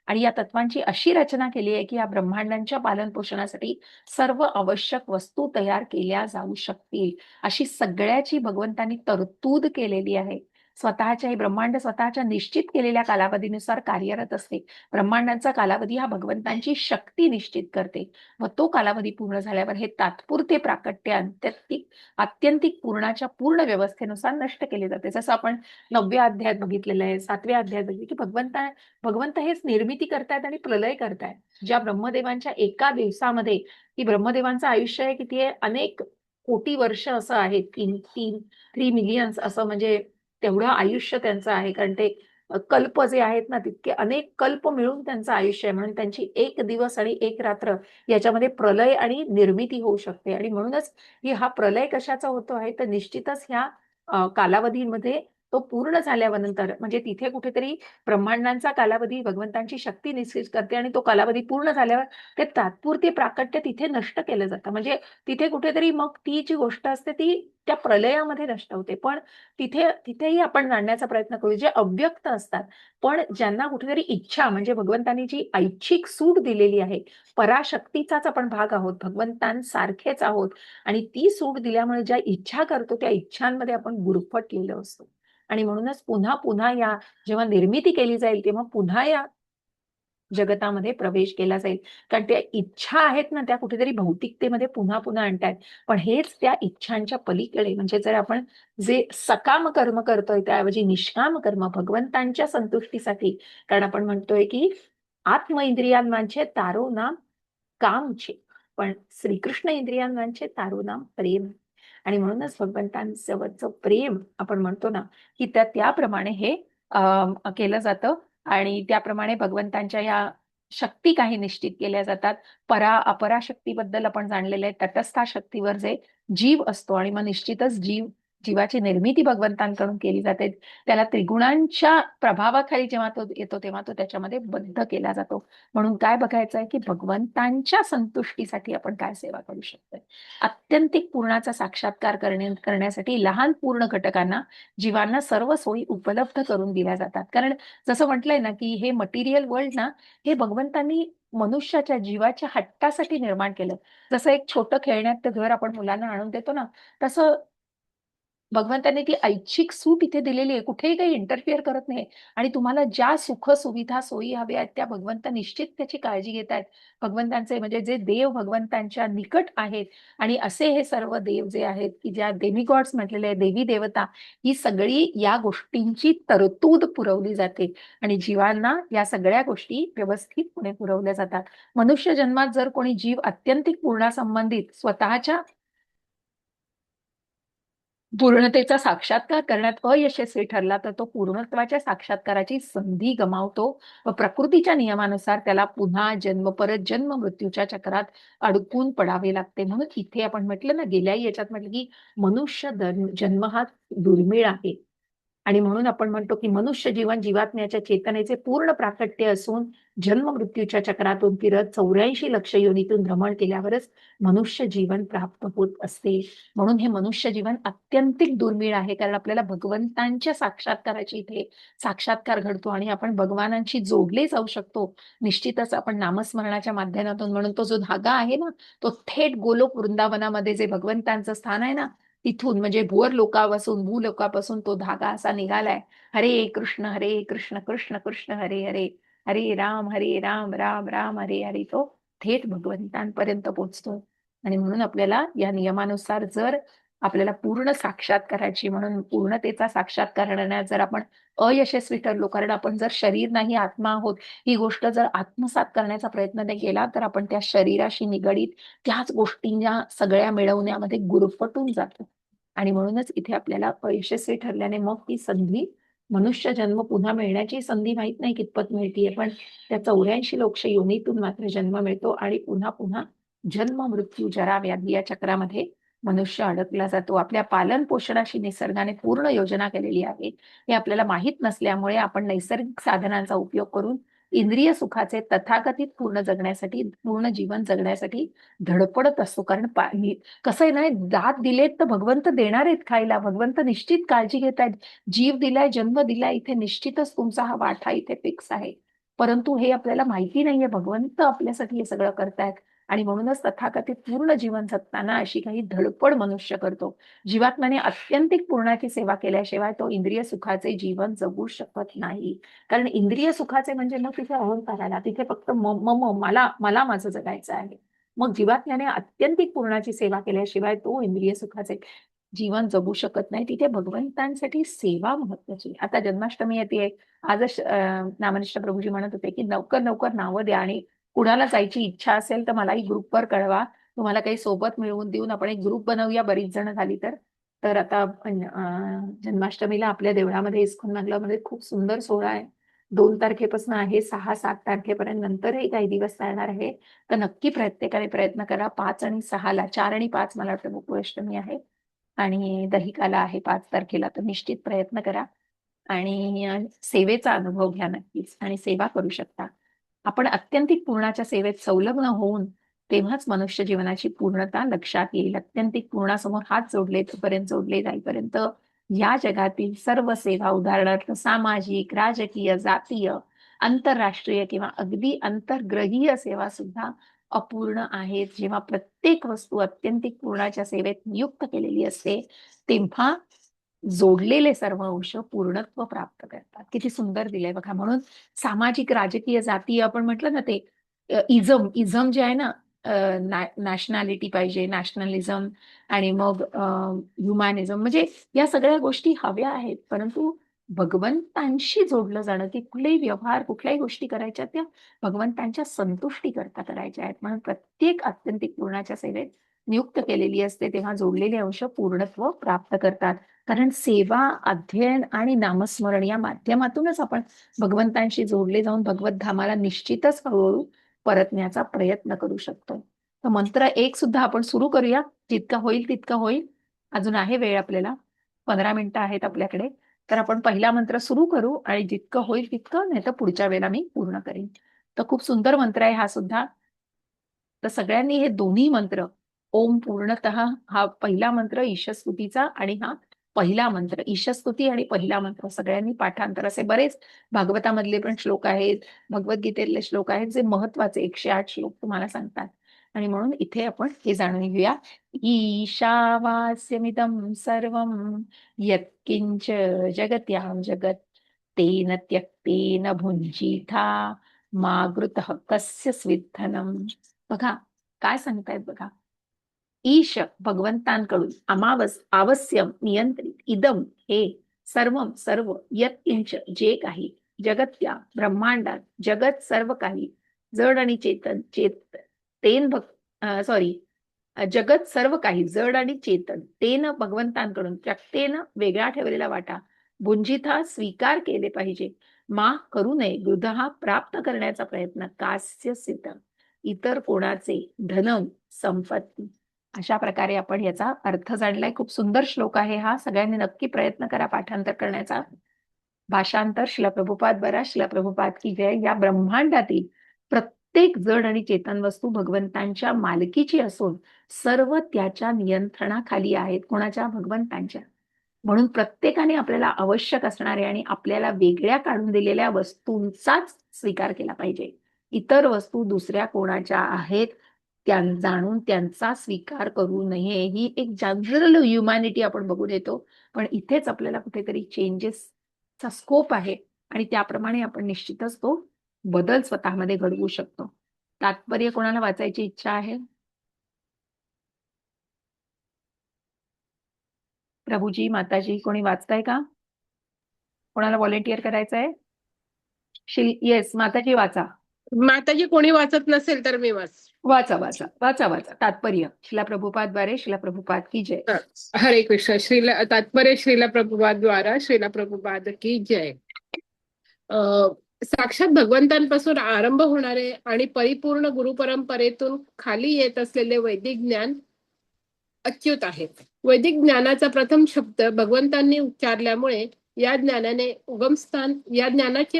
आणि या तत्वांची अशी रचना केली आहे की या ब्रह्मांडांच्या पालन पोषणासाठी सर्व आवश्यक वस्तू तयार केल्या जाऊ शकतील, अशी सगळ्याची भगवंतांनी तरतूद केलेली आहे. स्वतःच्या हे ब्रह्मांड स्वतःच्या निश्चित केलेल्या कालावधीनुसार कार्यरत असते. ब्रह्मांडांचा कालावधी हा भगवंतांची शक्ती निश्चित करते व तो कालावधी पूर्ण झाल्यावर हे तात्पुरते प्राकट्य आत्यंतिक पूर्णाच्या पूर्ण व्यवस्थेनुसार नष्ट केले जाते. जसं आपण 9व्या अध्यायात बघितलेलं आहे, 7व्या अध्यायात बघितलं की भगवंत हेच निर्मिती करतायत आणि प्रलय करतायत. ज्या ब्रह्मदेवांच्या एका दिवसामध्ये की ब्रह्मदेवांचं आयुष्य आहे किती आहे, अनेक कोटी वर्ष असं आहे, 3 मिलियन्स असं म्हणजे तेवढं आयुष्य त्यांचं आहे. कारण ते कल्प जे आहेत ना तितके अनेक कल्प मिळून त्यांचं आयुष्य आहे. म्हणून त्यांची 1 दिवस आणि 1 रात्र याच्यामध्ये प्रलय आणि निर्मिती होऊ शकते. आणि म्हणूनच हा प्रलय कशाचा होतो आहे तर निश्चितच ह्या कालावधीमध्ये तो पूर्ण झाल्यानंतर म्हणजे तिथे कुठेतरी ब्रह्मांडांचा कालावधी भगवंतांची शक्ती निश्चित करते आणि तो कालावधी पूर्ण झाल्यावर ते तात्पुरते प्राकट्य तिथे नष्ट केलं जातं. म्हणजे तिथे कुठेतरी मग ती जी गोष्ट असते ती त्या प्रलयामध्ये नष्ट होते. पण तिथेही आपण जाणण्याचा प्रयत्न करू जे अव्यक्त असतात, पण ज्यांना कुठेतरी इच्छा म्हणजे भगवंतांनी जी ऐच्छिक सूट दिलेली आहे, पराशक्तीचाच आपण भाग आहोत, भगवंतांसारखेच आहोत आणि ती सूट दिल्यामुळे ज्या इच्छा करतो त्या इच्छांमध्ये आपण गुरफटलेलो असतो. आणि म्हणूनच पुन्हा पुन्हा या जेव्हा निर्मिती केली जाईल तेव्हा पुन्हा या जगतामध्ये प्रवेश केला जाईल. कारण त्या इच्छा आहेत ना, त्या कुठेतरी भौतिकतेमध्ये पुन्हा पुन्हा आणतायत. पण हेच त्या इच्छांच्या पलीकडे, म्हणजे जर आपण जे सकाम कर्म करतोय त्याऐवजी निष्काम कर्म भगवंतांच्या संतुष्टीसाठी, कारण आपण म्हणतोय की आत्म इंद्रियांचे तारो नाम कामचे, पण श्रीकृष्ण इंद्रियांचे तारो नाम प्रेम. आणि म्हणूनच भगवंतांसोबतचं प्रेम आपण म्हणतो ना, की त्याप्रमाणे हे केलं जातं. आणि त्याप्रमाणे भगवंतांच्या या शक्ती काही निश्चित केल्या जातात. परा अपरा शक्तीबद्दल आपण जाणलेले आहे. तटस्था शक्तीवर जे जीव असतो, आणि मग निश्चितच जीवाची निर्मिती भगवंतांकडून केली जाते. त्याला त्रिगुणांच्या प्रभावाखाली जेव्हा तो येतो तेव्हा तो त्याच्यामध्ये बद्ध केला जातो. म्हणून काय बघायचं आहे की भगवंतांच्या संतुष्टीसाठी आपण काय सेवा करू शकतोय. आत्यंतिक पूर्णाचा साक्षात्कार करण्यासाठी लहान पूर्ण घटकांना, जीवांना सर्व सोयी उपलब्ध करून दिल्या जातात. कारण जसं म्हटलंय ना की हे मटेरियल वर्ल्ड ना, हे भगवंतांनी मनुष्याच्या जीवाच्या हट्टासाठी निर्माण केलं. जसं एक छोटं खेळण्यात घर आपण मुलांना आणून देतो ना, तसं भगवंतांनी ती ऐच्छिक सूट इथे दिलेली आहे. कुठेही काही इंटरफिअर करत नाही. आणि तुम्हाला ज्या सुख सुविधा सोयी हव्या आहेत त्या भगवंत निश्चित त्याची काळजी घेत आहेत. भगवंतांचे म्हणजे जे देव भगवंतांच्या निकट आहेत, आणि असे हे सर्व देव जे आहेत की ज्या डेमिगॉड्स म्हटलेले आहे, देवी देवता, ही सगळी या गोष्टींची तरतूद पुरवली जाते. आणि जीवांना या सगळ्या गोष्टी व्यवस्थितपणे पुरवल्या जातात. मनुष्य जन्मात जर कोणी जीव अत्यंतिक पूर्णासंबंधित स्वतःच्या पूर्णतेचा साक्षात्कार करण्यात अयशस्वी ठरला तर तो पूर्णत्वाच्या साक्षात्काराची संधी गमावतो व प्रकृतीच्या नियमानुसार त्याला पुन्हा परत जन्म मृत्यूच्या चक्रात अडकून पडावे लागते. म्हणून इथे आपण म्हटलं ना, गेल्याही याच्यात म्हटलं की मनुष्य जन्म हा दुर्मिळ आहे. आणि म्हणून आपण म्हणतो की मनुष्य जीवन जीवात्म्याच्या चेतनेचे पूर्ण प्राकट्य असून जन्म मृत्यूच्या चक्रातून फिरत 84 लक्ष योनीतून भ्रमण केल्यावरच मनुष्य जीवन प्राप्त होत असते. म्हणून हे मनुष्य जीवन अत्यंतिक दुर्मिळ आहे. कारण आपल्याला भगवंतांच्या साक्षात्काराची इथे साक्षात्कार घडतो आणि आपण भगवानांशी जोडले जाऊ शकतो. निश्चितच आपण नामस्मरणाच्या माध्यमातून, म्हणून तो जो धागा आहे ना, तो थेट गोलोक वृंदावनामध्ये जे भगवंतांचं स्थान आहे ना, तिथून म्हणजे भुवर लोकापासून भूलोकापासून तो धागा असा निघालाय. हरे कृष्ण कृष्ण कृष्ण हरे हरे, हरे राम राम राम हरे हरे, तो थेट भगवंतांपर्यंत पोहोचतो. आणि म्हणून आपल्याला या नियमानुसार जर आपल्याला पूर्ण साक्षात्काराची, म्हणून पूर्णतेचा साक्षात्कार करण्यात जर आपण अयशस्वी ठरलो, कारण आपण जर शरीर नाही आत्मा आहोत, ही गोष्ट जर आत्मसात करण्याचा प्रयत्न नाही केला तर आपण त्या शरीराशी निगडीत त्याच गोष्टींच्या सगळ्या मिळवण्यामध्ये गुरफटून जातो. आणि म्हणूनच इथे आपल्याला अयशस्वी ठरल्याने मग ती संधी, मनुष्य जन्म पुन्हा मिळण्याची संधी माहित नाही कितपत मिळतीये, पण त्या 84 लक्ष योनीतून मात्र जन्म मिळतो आणि पुन्हा पुन्हा जन्म मृत्यू जरा व्याधी या चक्रामध्ये मनुष्य अडकला जातो. आपल्या पालन पोषणाशी निसर्गाने पूर्ण योजना केलेली आहे. हे आपल्याला माहित नसल्यामुळे आपण नैसर्गिक साधनांचा उपयोग करून इंद्रिय सुखाचे तथाकथित पूर्ण जीवन जगण्यासाठी धडपडत असतो. कारण कसं आहे ना, दात दिलेत तर भगवंत देणार आहेत खायला. भगवंत निश्चित काळजी घेत आहेत. जीव दिलाय, जन्म दिलाय, इथे निश्चितच तुमचा हा वाटा इथे फिक्स आहे. परंतु हे आपल्याला माहिती नाहीये, भगवंत आपल्यासाठी हे सगळं करतायत. आणि म्हणूनच तथाकथित पूर्ण जीवन जगताना अशी काही धडपड मनुष्य करतो. जीवात्म्याने अत्यंतिक पूर्णाची सेवा केल्याशिवाय तो इंद्रिय सुखाचे जीवन जगू शकत नाही. कारण इंद्रिय सुखाचे म्हणजे मग तिथे अहंकार आला, तिथे फक्त मला माझं जगायचं आहे. मग जीवात्म्याने अत्यंतिक पूर्णाची सेवा केल्याशिवाय तो इंद्रिय सुखाचे जीवन जगू शकत नाही. तिथे भगवंतांसाठी सेवा महत्वाची. आता जन्माष्टमी येते, आजच नामनिष्ठ प्रभूजी म्हणत होते की लवकर नावं द्या, आणि कुणाला जायची इच्छा असेल तर मलाही ग्रुपवर कळवा. तुम्हाला काही सोबत मिळवून देऊन आपण एक ग्रुप बनवूया, बरीच जण झाली तर. तर आता जन्माष्टमीला आपल्या देवळामध्ये इस्कॉन मंगलामध्ये खूप सुंदर सोहळा आहे. 2 तारखेपासून आहे, 6-7 तारखेपर्यंत, नंतरही काही दिवस चालणार आहे. तर नक्की प्रत्येकाने प्रयत्न करा. 5 आणि 6ला, 4 आणि 5 मला वाटतं गोकुळाष्टमी आहे आणि दहिकाला आहे 5 तारखेला. तर निश्चित प्रयत्न करा आणि सेवेचा अनुभव घ्या नक्कीच, आणि सेवा करू शकता. आपण अत्यंतिक पूर्णाच्या सेवेत संलग्न होऊन तेव्हाच मनुष्य जीवनाची पूर्णता लक्षात येईल. अत्यंतिक पूर्णासमोर हात जोडले जाईपर्यंत या जगातील सर्व सेवा, उदाहरणार्थ सामाजिक, राजकीय, जातीय, आंतरराष्ट्रीय किंवा अगदी अंतर्ग्रहीय सेवा सुद्धा अपूर्ण आहेत. जेव्हा प्रत्येक वस्तू अत्यंतिक पूर्णाच्या सेवेत नियुक्त केलेली असते तेव्हा जोडलेले सर्व अंश पूर्णत्व प्राप्त करतात. किती सुंदर दिलंय बघा. म्हणून सामाजिक, राजकीय, जातीय आपण म्हटलं ना ते इझम जे आहे ना, नॅशनॅलिटी पाहिजे, नॅशनलिझम आणि मग ह्युमॅनिझम, म्हणजे या सगळ्या गोष्टी हव्या आहेत. परंतु भगवंतांशी जोडलं जाणं, की कुठलेही व्यवहार, कुठल्याही गोष्टी करायच्या त्या भगवंतांच्या संतुष्टी करता करायच्या आहेत. म्हणून प्रत्येक आत्यंतिक पूर्णाच्या सेवेत नियुक्त केलेली असते, तेव्हा जोडलेले अंश पूर्णत्व प्राप्त करतात. कारण सेवा, अध्ययन आणि नामस्मरण या माध्यमातूनच आपण भगवंतांशी जोडले जाऊन भगवत धामाला निश्चितच हळूहळू परतण्याचा प्रयत्न करू शकतो. तर मंत्र 1 सुद्धा आपण सुरू करूया. जितका होईल तितका होईल. अजून आहे वेळ आपल्याला. 15 मिनिटं आहेत आपल्याकडे. तर आपण पहिला मंत्र सुरू करू आणि जितकं होईल तितकं, नाही तर पुढच्या वेळेला मी पूर्ण करीन. तर खूप सुंदर मंत्र आहे हा सुद्धा. तर सगळ्यांनी हे दोन्ही मंत्र, ओम पूर्णतः हा पहिला मंत्र ईशस्तुतीचा आणि हा पहिला मंत्र, ईशस्तुती आणि पहिला मंत्र सगळ्यांनी पाठांतर, असे बरेच भागवतामधले पण श्लोक आहेत, भगवद्गीतेतले श्लोक आहेत, जे महत्वाचे 108 श्लोक तुम्हाला सांगतात. आणि म्हणून इथे आपण हे जाणून घेऊया. ईशावास्यमिदं सर्वं यत्किंच जगत्यां जगत् तेन त्यक्तेन भुञ्जीथा मा गृतः कस्य स्विद्धनम्. बघा काय सांगतायत बघा. ईश भगवंतांकडून, आवश्यम नियंत्रित, इदम हे, सर्वम सर्व, यत किंच जे काही, जगत्या ब्रह्मांडात, जगत सर्व काही, जड आणि चेतन, तेन जगत सर्व काही जड आणि चेतन, तेन भगवंतांकडून, त्यक्तेन वेगळा ठेवलेला वाटा, भुंजिता स्वीकार केले पाहिजे, मा करू नये, गृधहा प्राप्त करण्याचा प्रयत्न, कास्य सिद्ध इतर कोणाचे, धनम संपत्ती. अशा प्रकारे आपण याचा अर्थ जाणलाय. खूप सुंदर श्लोक आहे हा. सगळ्यांनी नक्की प्रयत्न करा पाठांतर करण्याचा. भाषांतर शिला प्रभुपाद बरा, शिला प्रभुपाद की जय. या ब्रह्मांडातील प्रत्येक जड आणि चेतन वस्तू भगवंतांच्या मालकीची असून सर्व त्याच्या नियंत्रणाखाली आहेत. कोणाच्या? भगवंतांच्या. म्हणून प्रत्येकाने आपल्याला आवश्यक असणारे आणि आपल्याला वेगळ्या काढून दिलेल्या वस्तूंचाच स्वीकार केला पाहिजे. इतर वस्तू दुसऱ्या कोणाच्या आहेत जाणून त्यांचा स्वीकार करू नये. ही एक जनरल ह्युमॅनिटी आपण बघून येतो. पण इथेच आपल्याला कुठेतरी चेंजेसचा स्कोप आहे आणि त्याप्रमाणे आपण निश्चितच तो बदल स्वतःमध्ये घडवू शकतो. तात्पर्य कोणाला वाचायची इच्छा आहे? प्रभूजी, माताजी, कोणी वाचताय का? कोणाला व्हॉलेंटियर करायचंय? येस, माताजी वाचा. माताजी कोणी वाचत नसेल तर मी वाचा वाचा वाचा वाचा. तात्पर्य शिला प्रभुपाद द्वारे, शिला प्रभुपाद की जय. हरे कृष्ण. तात्पर्य श्रीला प्रभुपाद द्वारा श्रीला प्रभुपाद की जय. साक्षात भगवंतांपासून आरंभ होणारे आणि परिपूर्ण गुरुपरंपरेतून खाली येत असलेले वैदिक ज्ञान अच्युत आहे. वैदिक ज्ञानाचा प्रथम शब्द भगवंतांनी उच्चारल्यामुळे या ज्ञानाचे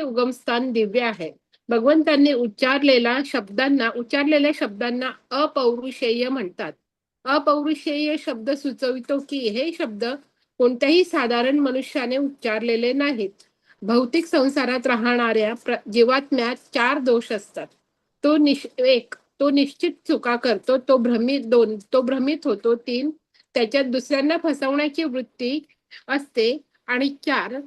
उगमस्थान दिव्य आहे. भगवंतांनी उच्चारलेल्या शब्दांना अपौरुषेय म्हणतात. अपौरुषेय शब्द सुचवितो की हे शब्द कोणत्याही साधारण मनुष्याने उच्चारलेले नाहीत. भौतिक संसारात राहणाऱ्या जीवात्म्यात 4 दोष असतात. तो निश्चित चुका करतो. तो भ्रमित होतो. 3 त्याच्यात दुसऱ्यांना फसवण्याची वृत्ती असते. आणि 4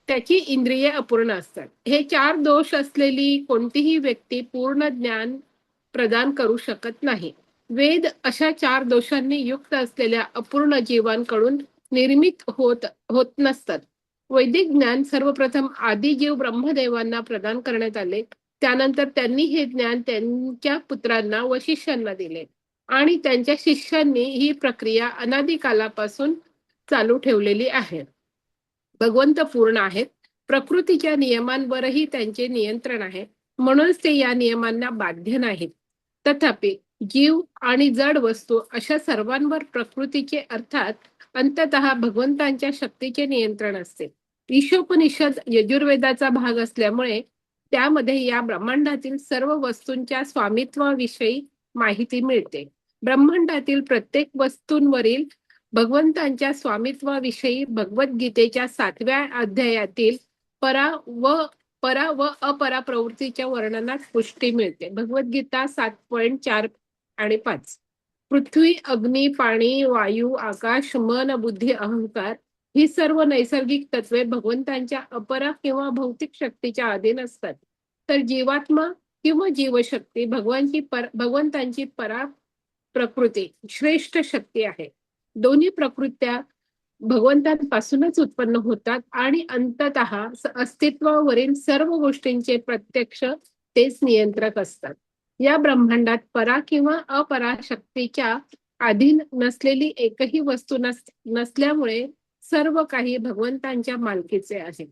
त्याची इंद्रिये अपूर्ण असतात. हे 4 दोष असलेली कोणतीही व्यक्ती पूर्ण ज्ञान प्रदान करू शकत नाही. वेद अशा 4 दोषांनी युक्त असलेल्या अपूर्ण जीवांकडून निर्मित होत नसतात. वैदिक ज्ञान सर्वप्रथम आदिजीव ब्रह्मदेवांना प्रदान करण्यात आले. त्यानंतर त्यांनी हे ज्ञान त्यांच्या पुत्रांना व शिष्यांना दिले आणि त्यांच्या शिष्यांनी ही प्रक्रिया अनादिकालापासून चालू ठेवलेली आहे. भगवंत पूर्ण आहेत. प्रकृतीच्या नियमांवरही त्यांचे नियंत्रण आहे. म्हणूनच ते या नियमांना बाध्य नाहीत. तथापि जीव आणि जड वस्तू अशा सर्वांवर प्रकृतीचे अर्थात अंततः भगवंतांच्या शक्तीचे नियंत्रण असते. ईशोपनिषद यजुर्वेदाचा भाग असल्यामुळे त्यामध्ये या ब्रह्मांडातील सर्व वस्तूंच्या स्वामित्वाविषयी माहिती मिळते. ब्रह्मांडातील प्रत्येक वस्तूंवरील भगवंतांच्या स्वामित्वाविषयी भगवद्गीतेच्या 7व्या अध्यायातील परा व अपरा प्रवृत्तीच्या वर्णनात पुष्टी मिळते. भगवद्गीता 7.4 आणि 5. पृथ्वी, अग्नी, पाणी, वायू, आकाश, मन, बुद्धी, अहंकार ही सर्व नैसर्गिक तत्वे भगवंतांच्या अपरा किंवा भौतिक शक्तीच्या अधीन असतात. तर जीवात्मा किंवा जीवशक्ती भगवंतांची परा प्रकृती श्रेष्ठ शक्ती आहे. दोन्ही प्रकृत्या भगवंतांपासूनच उत्पन्न होतात आणि अंततः अस्तित्वावरील सर्व गोष्टींचे प्रत्यक्ष तेच नियंत्रक असतात. या ब्रह्मांडात परा किंवा अपरा शक्तीच्या अधीन नसलेली एकही वस्तू नसल्यामुळे सर्व काही भगवंतांच्या मालकीचे आहे.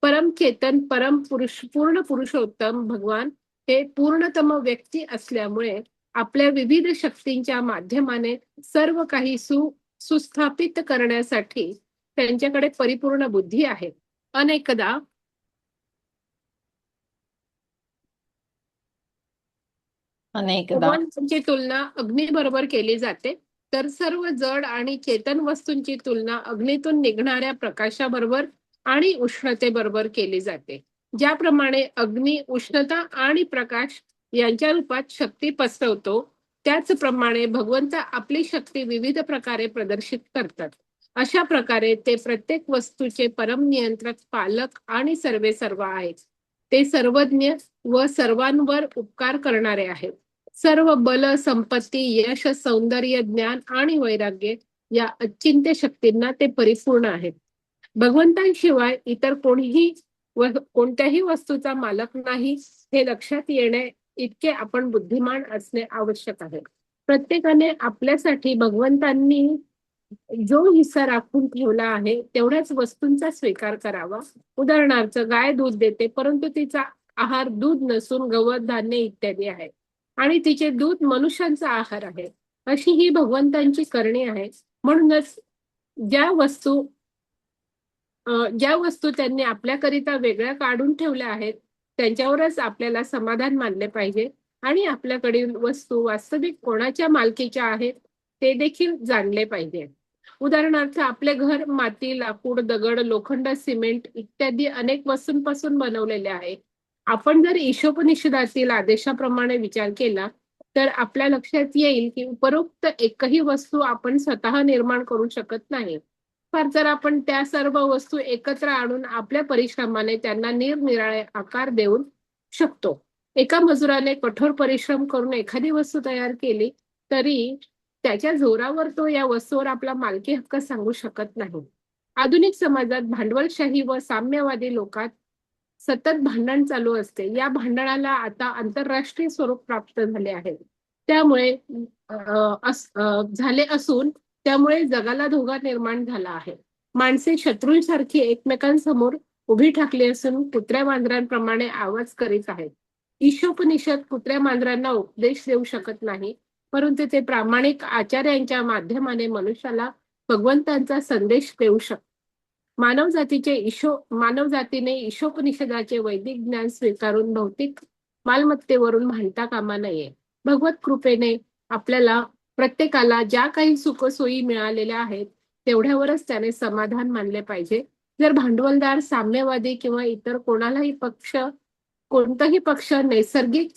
परम चेतन परम पुरुष पूर्ण पुरुषोत्तम भगवान हे पूर्णतम व्यक्ती असल्यामुळे आपल्या विविध शक्तींच्या माध्यमाने सर्व काही सुस्थापित करण्यासाठी त्यांच्याकडे परिपूर्ण बुद्धी आहे. अनेकदा भगवंतांची तुलना अग्नीबरोबर केली जाते, तर सर्व जड आणि चेतन वस्तूंची तुलना अग्नीतून निघणाऱ्या प्रकाशाबरोबर आणि उष्णतेबरोबर केली जाते. ज्याप्रमाणे अग्नी उष्णता आणि प्रकाश यांच्या रूपात शक्ती पसरवतो, त्याचप्रमाणे भगवंत आपली शक्ती विविध प्रकारे प्रदर्शित करतात. अशा प्रकारे ते प्रत्येक वस्तूचे परम नियंत्रक, पालक आणि सर्वेसर्वा आहेत. ते सर्वज्ञ व सर्वांवर उपकार करणारे आहेत. सर्व बल, संपत्ती, यश, सौंदर्य, ज्ञान आणि वैराग्य या अचिंत्य शक्तींना ते परिपूर्ण आहेत. भगवंतांशिवाय इतर कोणत्याही वस्तूचा मालक नाही हे लक्षात येणे इतके आपण बुद्धिमान असणे आवश्यक आहे. प्रत्येकाने आपल्यासाठी भगवंतांनी जो हिस्सा राखून ठेवला आहे तेवढ्याच वस्तूंचा स्वीकार करावा. उदाहरणार्थ, गाय दूध देते, परंतु तिचा आहार दूध नसून गवत, धान्य इत्यादी आहे आणि तिचे दूध मनुष्यांचा आहार आहे. अशी ही भगवंतांची करणी आहे. म्हणूनच ज्या वस्तू त्यांनी आपल्याकरिता वेगळ्या काढून ठेवल्या आहेत त्यांच्यावरच आपल्याला समाधान मानले पाहिजे आणि आपल्याकडील वस्तू वास्तविक कोणाच्या मालकीच्या आहेत ते देखील जाणले पाहिजे. उदाहरणार्थ, आपले घर माती, लाकूड, दगड, लोखंड, सिमेंट इत्यादी अनेक वस्तूंपासून बनवलेले आहे. आपण जर ईशोपनिषदातील आदेशाप्रमाणे विचार केला तर आपल्या लक्षात येईल की उपरोक्त एकही वस्तू आपण स्वतः निर्माण करू शकत नाही. फार तर आपण त्या सर्व वस्तू एकत्र आणून आपल्या परिश्रमाने त्यांना निरनिराळे आकार देऊन शकतो. एका मजुराने कठोर परिश्रम करून एखादी वस्तू तयार केली तरी त्याच्या जोरावर तो या वस्तूवर आपला मालकी हक्क सांगू शकत नाही. आधुनिक समाजात भांडवलशाही व साम्यवादी लोकात सतत भांडण चालू असते. या भांडणाला आता आंतरराष्ट्रीय स्वरूप प्राप्त झाले आहे. त्यामुळे जगाला धोका निर्माण झाला आहे. माणसे शत्रूंसारखी एकमेकांसमोर उभी ठाकली असून कुत्र्या मांजरांप्रमाणे आवाज करीत आहेत. ईशोपनिषद कुत्र्या मांजरांना उपदेश देऊ शकत नाही, परंतु ते प्रामाणिक आचार्यांच्या माध्यमाने मनुष्याला भगवंतांचा संदेश देऊ शकतात. मानवजातीने ईशोपनिषदाचे वैदिक ज्ञान स्वीकारून भौतिक मालमत्तेवरून भांडता कामा नये. भगवत कृपेने आपल्याला प्रत्येकाला ज्या काही सुखसोयी मिळालेल्या आहेत तेवढ्यावरच त्याने समाधान मानले पाहिजे. जर भांडवलदार, साम्यवादी किंवा इतर कोणताही पक्ष नैसर्गिक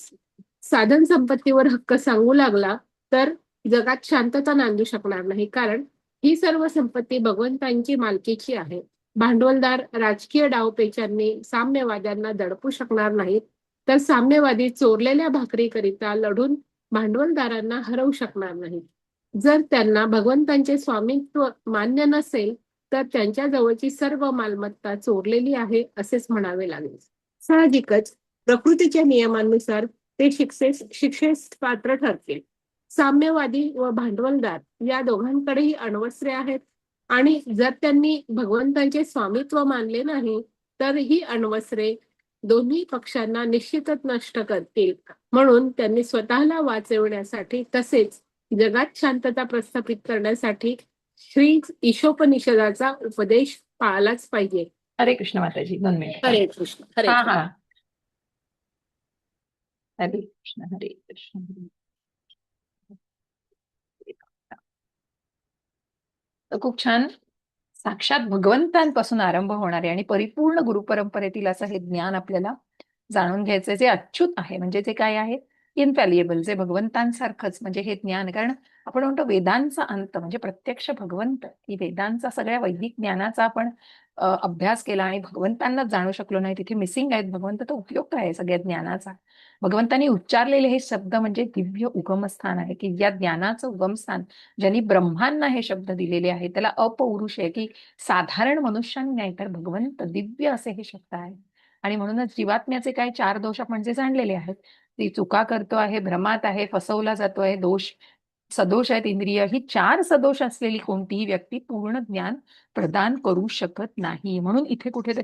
साधन संपत्तीवर हक्क सांगू लागला तर जगात शांतता नांदू शकणार नाही, कारण ही सर्व संपत्ती भगवंतांची मालकीची आहे. भांडवलदार राजकीय डावपेचांनी साम्यवाद्यांना दडपू शकणार नाहीत, तर साम्यवादी चोरलेल्या भाकरीकरिता लढून भांडवलदारांना हरवू शकणार नाहीत. जर त्यांना भगवंतांचे स्वामित्व मान्य नसेल तर त्यांच्या जवळची सर्व मालमत्ता चोरलेली आहे असेच म्हणावे लागेल. साहजिकच प्रकृतीच्या नियमांनुसार ते शिक्षेस पात्र ठरतील. साम्यवादी व भांडवलदार या दोघांकडेही अण्वस्त्रे आहेत आणि जर त्यांनी भगवंतांचे स्वामित्व मानले नाही तर ही अण्वस्त्रे दोन्ही पक्षांना निश्चितच नष्ट करतील. म्हणून त्यांनी स्वतःला वाचवण्यासाठी तसेच जगात शांतता प्रस्थापित करण्यासाठी श्री ईशोपनिषदाचा उपदेश पाळलाच पाहिजे. हरे कृष्ण माताजी, 2 मिनिट. हरे कृष्ण. हरे हा कृष्ण. हा हरे कृष्ण. हरे कृष्ण. तर खूप छान साक्षात भगवंतांपासून आरंभ होणारे आणि परिपूर्ण गुरुपरंपरेतील असं हे ज्ञान आपल्याला जाणून घ्यायचं, जे अच्युत आहे. म्हणजे ते काय आहे? इनफॅलिएबल, जे भगवंतांसारखंच म्हणजे हे ज्ञान. कारण आपण म्हणतो वेदांचा अंत म्हणजे प्रत्यक्ष भगवंत, की वेदांचा सगळ्या वैदिक ज्ञानाचा आपण अभ्यास केला आणि भगवंतांनाच जाणू शकलो नाही, तिथे मिसिंग आहेत भगवंत, तर उपयोग काय आहे सगळ्या ज्ञानाचा? भगवंतांनी उच्चारलेले हे शब्द म्हणजे दिव्य उगमस्थान आहे, की या ज्ञानाचं उगमस्थान ज्यांनी ब्रह्मांना हे शब्द दिलेले आहेत त्याला अपौरुष आहे, की साधारण मनुष्यांनी नाही तर भगवंत दिव्य असे हे शब्द आहेत. आणि म्हणूनच जीवात्म्याचे काय 4 दोष आपण जे जाणलेले आहेत, ती चुका करतो आहे, भ्रमात आहे, फसवला जातो आहे, दोष सदोष आहेत इंद्रिय, ही 4 सदोष असलेली कोणतीही व्यक्ती पूर्ण ज्ञान प्रदान करू शकत नाही. म्हणून इथे कुठेतरी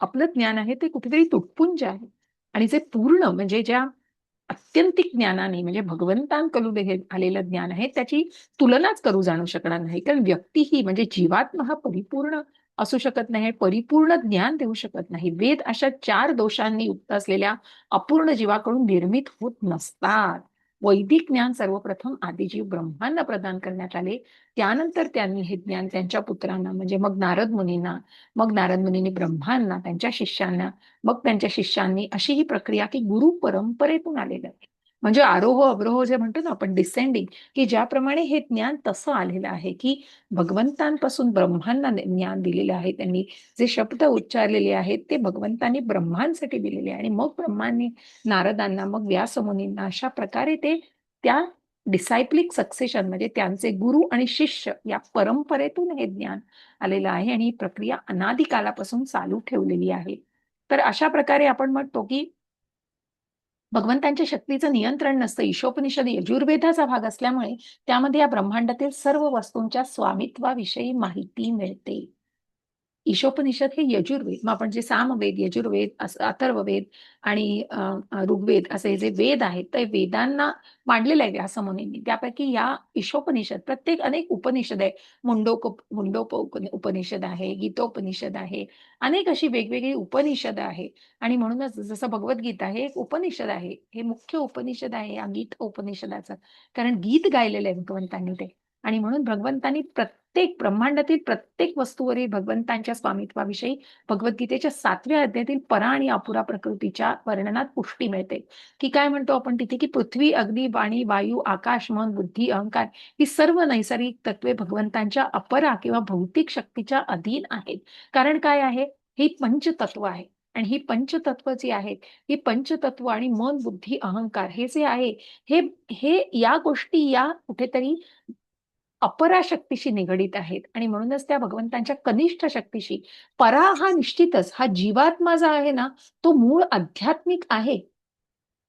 आपलं ज्ञान आहे ते कुठेतरी तुटपुंज आहे. आणि जे पूर्ण म्हणजे ज्या आत्यंतिक ज्ञानाने म्हणजे भगवंतांकडून हे आलेलं ज्ञान आहे त्याची तुलनाच करू जाणू शकणार नाही. कारण व्यक्ती ही म्हणजे जीवात्मा हा परिपूर्ण असू शकत नाही, परिपूर्ण ज्ञान देऊ शकत नाही. वेद अशा 4 दोषांनी युक्त असलेल्या अपूर्ण जीवाकडून निर्मित होत नसतात. वैदिक ज्ञान सर्वप्रथम आदिजीव ब्रह्मांना प्रदान करण्यात आले, त्यानंतर त्यांनी हे ज्ञान त्यांच्या पुत्रांना म्हणजे मग नारद मुनींना, मग नारद मुनींनी ब्रह्मांना, त्यांच्या शिष्यांना, मग त्यांच्या शिष्यांनी, अशी ही प्रक्रिया की गुरु परंपरेतून आलेलं आहे. म्हणजे आरोह अवरोह जे म्हणतो ना आपण डिसेंडिंग, की ज्याप्रमाणे हे ज्ञान तसं आलेलं आहे की भगवंतांपासून ब्रह्मांना ज्ञान दिलेलं आहे. त्यांनी जे शब्द उच्चारलेले आहेत ते भगवंतांनी ब्रह्मांसाठी दिलेले आहे आणि मग ब्रह्मांनी नारदांना, मग व्यासमुनींना, अशा प्रकारे ते त्या डिसायप्लिक सक्सेशन म्हणजे त्यांचे गुरु आणि शिष्य या परंपरेतून हे ज्ञान आलेलं आहे आणि ही प्रक्रिया अनादी कालापासून चालू ठेवलेली आहे. तर अशा प्रकारे आपण म्हणतो की भगवंतांच्या शक्तीचं नियंत्रण नसतं. ईशोपनिषद यजुर्वेदाचा भाग असल्यामुळे त्यामध्ये या ब्रह्मांडातील सर्व वस्तूंच्या स्वामित्वाविषयी माहिती मिळते. ईशोपनिषद हे यजुर्वेद, मग आपण जे सामवेद, यजुर्वेद, अथर्ववेद आणि ऋग्वेद असे जे वेद आहेत ते वेदांना मांडलेलं आहे व्यासमुनींनी. त्यापैकी या ईशोपनिषद प्रत्येक अनेक उपनिषद आहे. मुंडोप उपनिषद आहे, गीतोपनिषद आहे, अनेक अशी वेगवेगळी उपनिषद आहे. आणि म्हणूनच जसं भगवद्गीता हे एक उपनिषद आहे, हे मुख्य उपनिषद आहे या गीत उपनिषदाचं. कारण गीत गायलेलं आहे भगवंतांनी ते. आणि म्हणून भगवंतांनी प्रत्येक ब्रह्मांडातील प्रत्येक वस्तूवरील भगवंतांच्या स्वामित्वाविषयी भगवद्गीतेच्या 7व्या अध्यायातील परा आणि अपुरा प्रकृतीच्या वर्णनात पुष्टी मिळते. की काय म्हणतो आपण तिथे की पृथ्वी, अग्नी, वाणी, वायू, आकाश, मन, बुद्धी, अहंकार ही सर्व नैसर्गिक तत्वे भगवंतांच्या अपरा किंवा भौतिक शक्तीच्या अधीन आहेत. कारण काय आहे, ही पंचतत्व आहे. आणि ही पंचतत्व जी आहेत, ही पंचतत्व आणि मन, बुद्धी, अहंकार हे जे आहे, हे हे या गोष्टी या कुठेतरी अपराशक्तीशी निगडीत आहेत. आणि म्हणूनच त्या भगवंतांच्या कनिष्ठ शक्तीशी, परा हा निश्चितच हा जीवात्मा जो आहे ना, तो मूळ आध्यात्मिक आहे,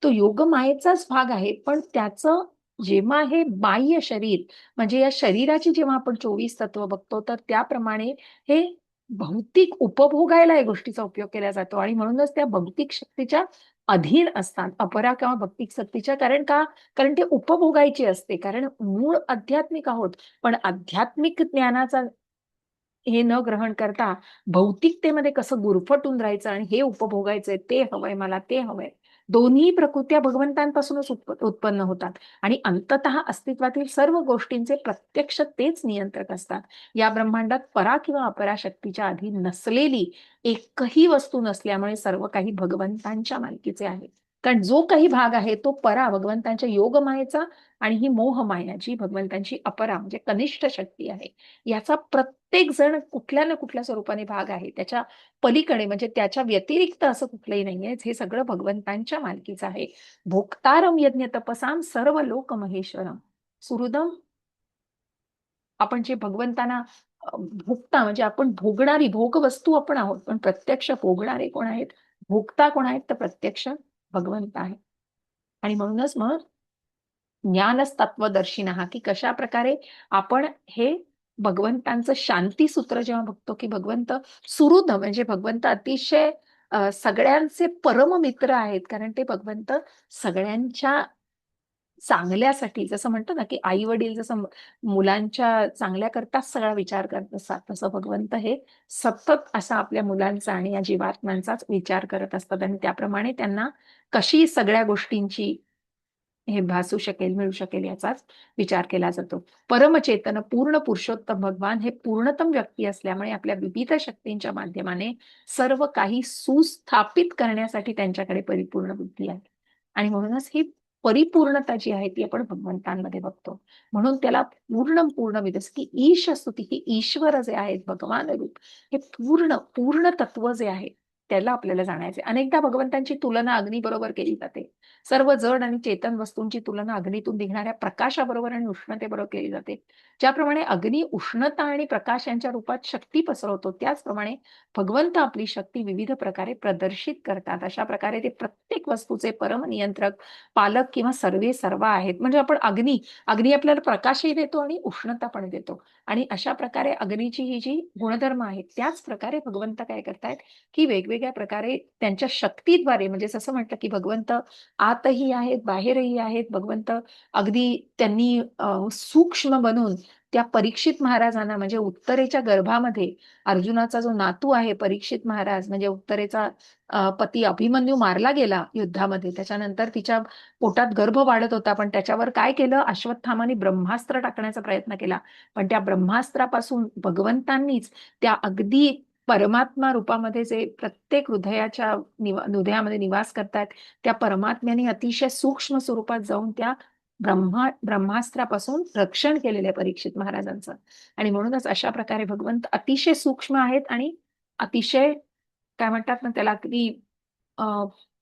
तो योगमायेचाच भाग आहे. पण त्याचं जेव्हा हे बाह्य शरीर म्हणजे या शरीराची जेव्हा आपण 24 तत्व बघतो तर त्याप्रमाणे हे भौतिक उपभोगायला या गोष्टीचा उपयोग केला जातो आणि म्हणूनच त्या भौतिक शक्तीच्या अधीन असतात अपरा किंवा भौतिक शक्तीच्या. कारण का? कारण ते उपभोगायची असते. कारण मूळ आध्यात्मिक आहोत, पण आध्यात्मिक ज्ञानाचा हे न ग्रहण करता भौतिकतेमध्ये कसं गुरफटून राहायचं आणि हे उपभोगायचंय, ते हवंय मला, ते हवंय. दोन्ही प्रकृत्या भगवंतांपासूनच उत्पन्न होतात आणि अंततः अस्तित्वातील सर्व गोष्टींचे प्रत्यक्ष तेच नियंत्रक असतात. या ब्रह्मांडात परा किंवा अपरा शक्तीच्या अधीन नसलेली एकही वस्तू नसल्यामुळे सर्व काही भगवंतांच्या मालकीचे आहे. कारण जो काही भाग आहे तो परा भगवंतांच्या योगमायेचा आणि ही मोहमाया जी भगवंतांची अपरा म्हणजे कनिष्ठ शक्ती आहे, याचा प्रत्येक जण कुठल्या ना कुठल्या स्वरूपाने भाग आहे. त्याच्या पलीकडे म्हणजे त्याच्या व्यतिरिक्त असं कुठलंही नाहीये. हे सगळं भगवंतांच्या मालकीचं आहे. भोक्तारम यज्ञ तपसाम सर्व लोक महेश्वरम सुहृदम. आपण जे भगवंतांना भोगता म्हणजे आपण भोगणारी भोगवस्तू आपण आहोत, पण प्रत्यक्ष भोगणारे कोण आहेत, भोगता कोण आहेत, तर प्रत्यक्ष भगवंत आहे. आणि म्हणूनच मग ज्ञानच तत्वदर्शिनः, की कशा प्रकारे आपण हे भगवंतांचं शांती सूत्र जेव्हा बघतो की भगवंत सुहृद म्हणजे भगवंत अतिशय सगळ्यांचे परम मित्र आहेत. कारण ते भगवंत सगळ्यांच्या चांगल्यासाठी, जसं म्हणतो ना की आई वडील जसं मुलांच्या चांगल्या करताच सगळा विचार करत असतात, तसं भगवंत हे सतत असा आपल्या मुलांचा आणि या जीवात्म्यांचाच विचार करत असतात आणि त्याप्रमाणे त्यांना कशी सगळ्या गोष्टींची हे भासू शकेल, मिळू शकेल याचाच विचार केला जातो. परमचेतन पूर्ण पुरुषोत्तम भगवान हे पूर्णतम व्यक्ती असल्यामुळे आपल्या विविध शक्तींच्या माध्यमाने सर्व काही सुस्थापित करण्यासाठी त्यांच्याकडे परिपूर्ण बुद्धी आहे. आणि म्हणूनच ही परिपूर्णता जी आहे ती आपण भगवंतांमध्ये बघतो. म्हणून त्याला पूर्ण विधस की ईश स्तुती, की ईश्वर जे आहेत भगवान रूप, हे पूर्ण तत्व जे आहे त्याला आपल्याला जाणायचे. अनेकदा भगवंतांची तुलना अग्नीबरोबर केली जाते. सर्व जड आणि चेतन वस्तूंची तुलना अग्नीतून निघणाऱ्या प्रकाशाबरोबर आणि उष्णतेबरोबर केली जाते. ज्याप्रमाणे अग्नी उष्णता आणि प्रकाश यांच्या रूपात शक्ती पसरवतो, त्याचप्रमाणे भगवंत आपली शक्ती विविध प्रकारे प्रदर्शित करतात. अशा प्रकारे ते प्रत्येक वस्तूचे परमनियंत्रक, पालक किंवा सर्वे सर्वा आहेत. म्हणजे आपण अग्नी आपल्याला प्रकाशही देतो आणि उष्णता पण देतो. आणि अशा प्रकारे अग्नीची ही जी गुणधर्म आहेत, त्याच प्रकारे भगवंत काय करतायत, की वेगवेगळ्या प्रकारे त्यांच्या शक्तीद्वारे, म्हणजे जसं म्हटलं की भगवंत आतही आहेत, बाहेरही आहेत. भगवंत अगदी त्यांनी सूक्ष्म बनून त्या परीक्षित महाराजांना, म्हणजे उत्तरेच्या गर्भामध्ये अर्जुनाचा जो नातू आहे परीक्षित महाराज, म्हणजे उत्तरेचा पती अभिमन्यू मारला गेला युद्धामध्ये. त्याच्यानंतर तिच्या पोटात गर्भ वाढत होता, पण त्याच्यावर काय केलं, अश्वत्थामाने ब्रह्मास्त्र टाकण्याचा प्रयत्न केला. पण त्या ब्रह्मास्त्रापासून भगवंतांनीच त्या अगदी परमात्मा रूपामध्ये जे प्रत्येक हृदयाच्या हृदयामध्ये निवास करतात, त्या परमात्म्याने अतिशय सूक्ष्म स्वरूपात जाऊन त्या ब्रह्मास्त्रापासून रक्षण केलेलं आहे परीक्षित महाराजांचं. आणि म्हणूनच अशा प्रकारे भगवंत अतिशय सूक्ष्म आहेत आणि अतिशय काय म्हणतात ना त्याला, अगदी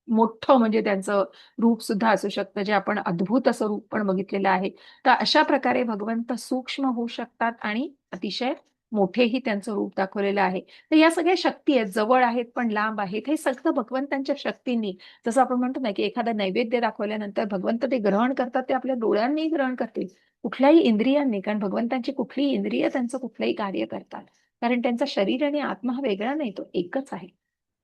मोठं म्हणजे त्यांचं रूप सुद्धा असू शकतं, जे आपण अद्भुत असं रूप पण बघितलेलं आहे. तर अशा प्रकारे भगवंत सूक्ष्म होऊ शकतात आणि अतिशय मोठेही त्यांचं रूप दाखवलेलं आहे. तर या सगळ्या शक्ती आहेत, जवळ आहेत पण लांब आहेत. हे सगळं भगवंतांच्या शक्तींनी, जसं आपण म्हणतो ना की एखादा नैवेद्य दाखवल्यानंतर भगवंत ते ग्रहण करतात, ते आपल्या डोळ्यांनी ग्रहण करतील, कुठल्याही इंद्रियांनी. कारण भगवंतांची कुठलीही इंद्रिय त्यांचं कुठलंही कार्य करतात. कारण त्यांचा शरीर आणि आत्मा हा वेगळा नाही, तो एकच आहे.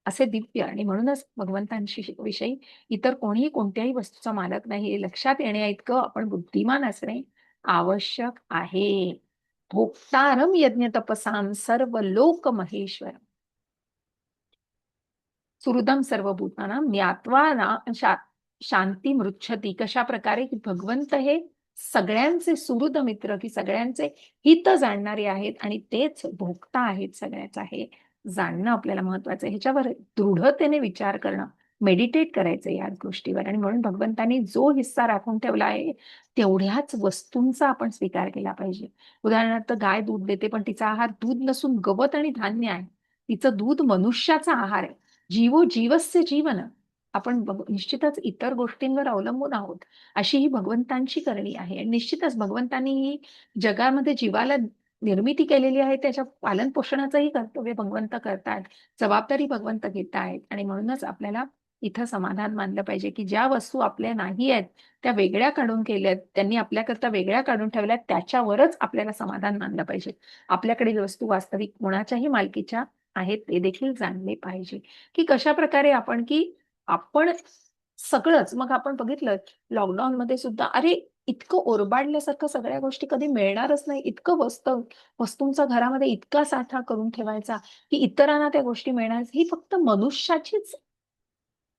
असे दिव्य. आणि म्हणूनच भगवंतांशी विषयी इतर कोणीही कोणत्याही वस्तूचा मालक नाही, हे लक्षात येण्या इतकं आपण बुद्धिमान असणे आवश्यक आहे. भोक्तारम यज्ञ तपसाम सर्व लोक महेश्वर सुहृदम सर्वभूतानां ज्ञात्वा ना शांती मृच्छती. कशा प्रकारे की भगवंत हे सगळ्यांचे सुहृद मित्र, की सगळ्यांचे हित जाणणारे आहेत आणि तेच भोक्ता आहेत सगळ्याचा, हे जाणणं आपल्याला महत्वाचं आहे. ह्याच्यावर दृढतेने विचार करणं, मेडिटेट करायचं या गोष्टीवर. आणि म्हणून भगवंतांनी जो हिस्सा राखून ठेवला आहे तेवढ्याच वस्तूंचा आपण स्वीकार केला पाहिजे. उदाहरणार्थ गाय दूध देते, पण तिचा आहार दूध नसून गवत आणि धान्य आहे. तिचं दूध मनुष्याचा आहार आहे. जीवो जीवस्य जीवन. आपण निश्चितच इतर गोष्टींवर अवलंबून आहोत, अशी ही भगवंतांची करणी आहे. आणि निश्चितच भगवंतांनी ही जगामध्ये जीवाला निर्मिती केलेली आहे, त्याच्या पालन पोषणाचंही कर्तव्य भगवंत करतात, जबाबदारी भगवंत घेत आहेत. आणि म्हणूनच आपल्याला इथं समाधान मानलं पाहिजे की ज्या वस्तू आपल्या नाही आहेत त्या वेगळ्या काढून केल्यात, त्यांनी आपल्याकरता वेगळ्या काढून ठेवल्यात, त्याच्यावरच आपल्याला समाधान मानलं पाहिजे. आपल्याकडील वस्तू वास्तविक कोणाच्याही मालकीच्या आहेत ते देखील जाणले पाहिजे. की कशा प्रकारे आपण, की आपण सगळंच, मग आपण बघितलं लॉकडाऊन मध्ये सुद्धा, अरे इतकं ओरबाडल्यासारखं सगळ्या गोष्टी कधी मिळणारच नाही, इतकं वस्तूंचा घरामध्ये इतका साठा करून ठेवायचा की इतरांना त्या गोष्टी मिळणार, ही फक्त मनुष्याचीच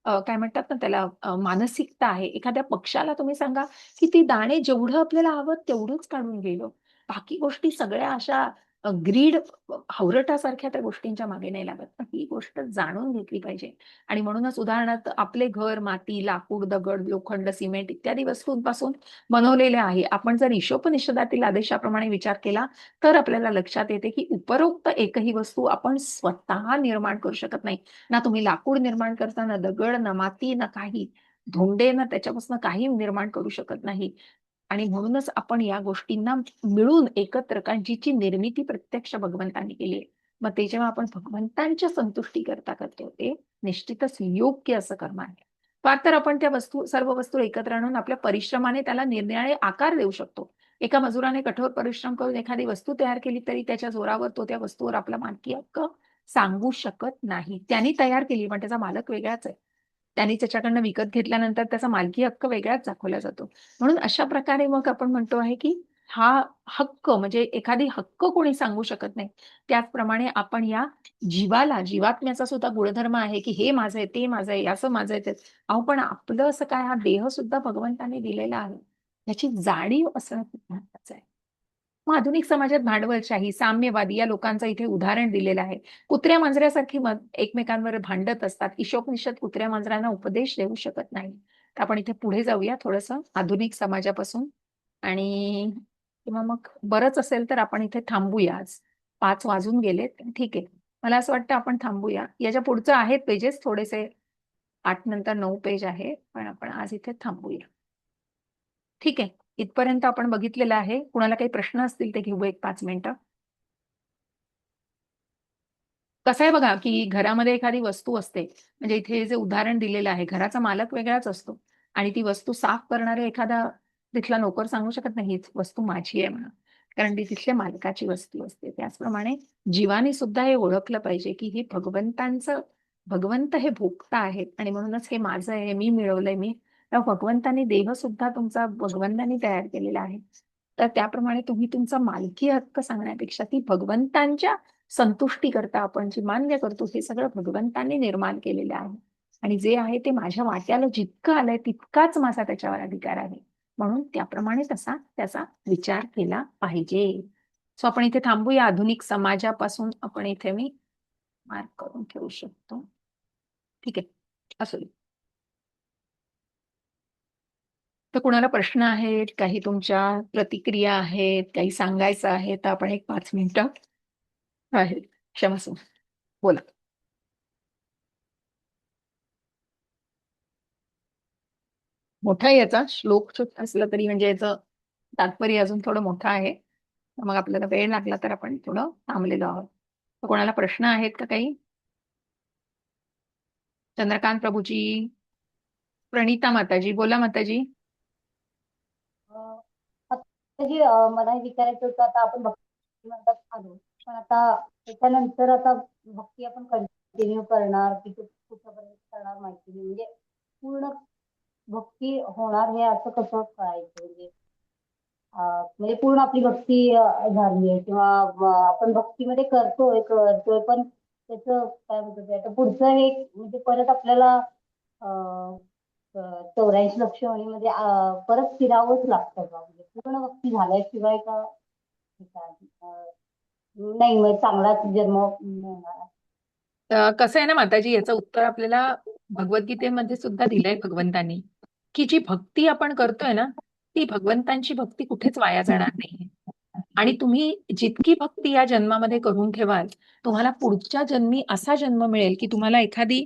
काय म्हणतात ना त्याला मानसिकता आहे. एखाद्या पक्षाला तुम्ही सांगा की ती दाणे जेवढं आपल्याला हवं तेवढंच काढून गेलो, बाकी गोष्टी सगळ्या अशा ग्रीड हावरटासारख्या त्या गोष्टींच्या मागे नाही लागत. तर ही गोष्ट जाणून घेतली पाहिजे. आणि म्हणूनच उदाहरणार्थ आपले घर माती, लाकूड, दगड, लोखंड, सिमेंट इत्यादी वस्तूंपासून बनवलेले आहे. आपण जर ईशोपनिषदातील आदेशाप्रमाणे विचार केला तर आपल्याला लक्षात येते की उपरोक्त एकही वस्तू आपण स्वतः निर्माण करू शकत नाही. ना तुम्ही लाकूड निर्माण करता, ना दगड, ना माती, ना काही धोंडे, ना त्याच्यापासून काही निर्माण करू शकत नाही. आणि म्हणूनच आपण या गोष्टींना मिळून एकत्र, कारण जिची निर्मिती प्रत्यक्ष भगवंतांनी केली आहे, मग ते जेव्हा आपण भगवंतांच्या संतुष्टी करता करतो ते निश्चितच योग्य असं कर्म आहे. फार तर आपण त्या सर्व वस्तू एकत्र आणून आपल्या परिश्रमाने त्याला निरनिराळे आकार देऊ शकतो. एका मजुराने कठोर परिश्रम करून एखादी वस्तू तयार केली तरी त्याच्या जोरावर तो त्या वस्तूवर आपला मालकी हक्क सांगू शकत नाही. त्यांनी तयार केली पण त्याचा मालक वेगळाच आहे. त्यांनी त्याच्याकडनं विकत घेतल्यानंतर त्याचा मालकी हक्क वेगळाच दाखवला जातो. म्हणून अशा प्रकारे मग आपण म्हणतो आहे की हा हक्क, म्हणजे एखादी हक्क कोणी सांगू शकत नाही. त्याचप्रमाणे आपण या जीवात्म्याचा सुद्धा गुणधर्म आहे की हे माझं आहे, ते माझं आहे, असं माझं आहे ते. अहो पण आपलं असं काय, हा देह सुद्धा भगवंताने दिलेला आहे, याची जाणीव असणं खूप महत्वाचं आहे. मग आधुनिक समाजात भांडवलशाही, साम्यवादी या लोकांचं इथे उदाहरण दिलेलं आहे. कुत्र्या मांजऱ्यासारखी एकमेकांवर भांडत असतात. ईशोपनिषद कुत्र्या मांजरांना उपदेश देऊ शकत नाही. तर आपण इथे पुढे जाऊया थोडंसं आधुनिक समाजापासून, आणि किंवा मग बरंच असेल तर आपण इथे थांबूया आज. 5 वाजून गेलेत. ठीक आहे. मला असं वाटतं आपण थांबूया. याच्या पुढचं आहेत पेजेस थोडेसे, 8 नंतर 9 पेज आहे, पण आपण आज इथे थांबूया. ठीक आहे. इथपर्यंत आपण बघितलेलं आहे. कुणाला काही प्रश्न असतील ते घेऊ एक 5 मिनिटं. कसं आहे बघा, की घरामध्ये एखादी वस्तू असते, म्हणजे इथे जे उदाहरण दिलेलं आहे, घराचा मालक वेगळाच असतो आणि ती वस्तू साफ करणारे एखादा तिथला नोकर सांगू शकत नाही, हीच वस्तू माझी आहे म्हणून. कारण ती तिथल्या मालकाची वस्तू असते. त्याचप्रमाणे जीवाने सुद्धा हे ओळखलं पाहिजे, की हे भगवंत हे भोगता आहेत आणि म्हणूनच हे माझं आहे, मी मिळवलंय, त्या भगवंतानी देह सुद्धा तुमचा भगवंतानी तयार केलेला आहे. तर त्याप्रमाणे तुम्ही तुमचा मालकी हक्क सांगण्यापेक्षा ती भगवंतांच्या संतुष्टी करता आपण जी मान्य करतो हे सगळं भगवंतांनी निर्माण केलेलं आहे आणि जे आहे ते माझ्या वाट्याला जितकं आलंय तितकाच माझा त्याच्यावर अधिकार आहे, म्हणून त्याप्रमाणे त्याचा विचार केला पाहिजे. सो आपण इथे थांबूया. आधुनिक समाजापासून आपण इथे मी मार्क करून ठेवू शकतो. ठीक आहे, असू दे. तर कुणाला प्रश्न आहेत, काही तुमच्या प्रतिक्रिया आहेत, काही सांगायचं आहे तर आपण एक 5 मिनिटं आहे, क्षमस्व, बोला. मोठा आहे याचा श्लोक छोटा असला तरी, म्हणजे याचं तात्पर्य अजून थोडं मोठं आहे, मग आपल्याला वेळ लागला तर आपण थोडं थांबलेलो आहोत. तर कोणाला प्रश्न आहेत का काही? चंद्रकांत प्रभूजी, प्रणिता माताजी, बोला माताजी. आता जे मला हे विचारायचं होतं, आता आपण भक्ती म्हणतात आलो, पण आता त्याच्यानंतर आता भक्ती आपण कंटिन्यू करणार की कुठपर्यंत करणार माहिती नाही, म्हणजे पूर्ण भक्ती होणार हे असं कसं कळायचं, म्हणजे पूर्ण आपली भक्ती झाली आहे किंवा आपण भक्तीमध्ये करतोय पण त्याचं काय म्हणतात आता पुढचं हे म्हणजे परत आपल्याला 84 लक्ष मध्ये परत फिरावंच लागतं का, म्हणजे पूर्ण भक्ती झाल्याशिवाय का नाही मग चांगलाच जन्म मिळणार? कसं आहे ना माताजी, याचं उत्तर आपल्याला भगवद्गीतेमध्ये सुद्धा दिलंय भगवंतांनी, की जी भक्ती आपण करतोय ना ती भगवंतांची भक्ती कुठेच वाया जाणार नाही. आणि तुम्ही जितकी भक्ती या जन्मामध्ये करून ठेवाल, तुम्हाला पुढच्या जन्मी असा जन्म मिळेल की तुम्हाला एखादी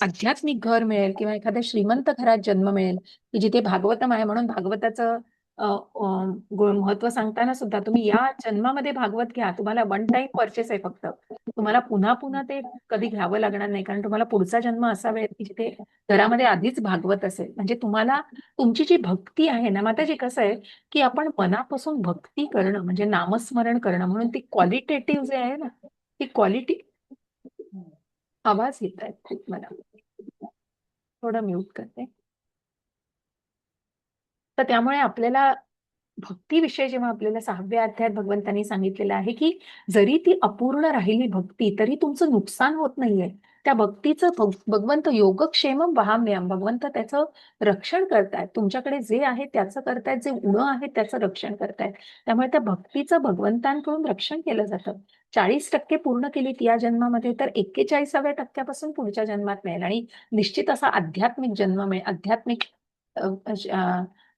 आध्यात्मिक घर मिळेल किंवा एखाद्या श्रीमंत घरात जन्म मिळेल की जिथे भागवतम आहे. म्हणून भागवताचं महत्व सांगताना सुद्धा तुम्ही या जन्मामध्ये भागवत घ्या, तुम्हाला वन टाइम परचेस आहे फक्त, तुम्हाला पुन्हा पुन्हा ते कधी घ्यावं लागणार नाही, कारण तुम्हाला पुढचा जन्म असा मिळेल की जिथे घरामध्ये आधीच भागवत असेल. म्हणजे तुम्हाला तुमची जी भक्ती आहे ना माताजी, कसं आहे की आपण मनापासून भक्ती करणं म्हणजे नामस्मरण करणं, म्हणून ती क्वालिटेटिव्ह जे आहे ना, ती क्वालिटी. आवाज येत आहे खूप, मला थोडं म्यूट करते. तर त्यामुळे आपल्याला भक्तीविषयी जेव्हा आपल्याला 6व्या अध्यायात भगवंतांनी सांगितलेलं आहे की जरी ती अपूर्ण राहिली भक्ती तरी तुमचं नुकसान होत नाहीये. त्या भक्तीचं भगवंत योगक्षेम वहाम्यहम्, भगवंत त्याचं रक्षण करतायत, तुमच्याकडे जे आहे त्याचं करतायत, जे उणं आहे त्याचं रक्षण करतायत. त्यामुळे त्या भक्तीचं भगवंतांकडून रक्षण केलं जातं. 40% पूर्ण केली या जन्मामध्ये तर 41व्या टक्क्यापासून पुढच्या जन्मात मिळेल आणि निश्चित असा आध्यात्मिक जन्म मिळेल. आध्यात्मिक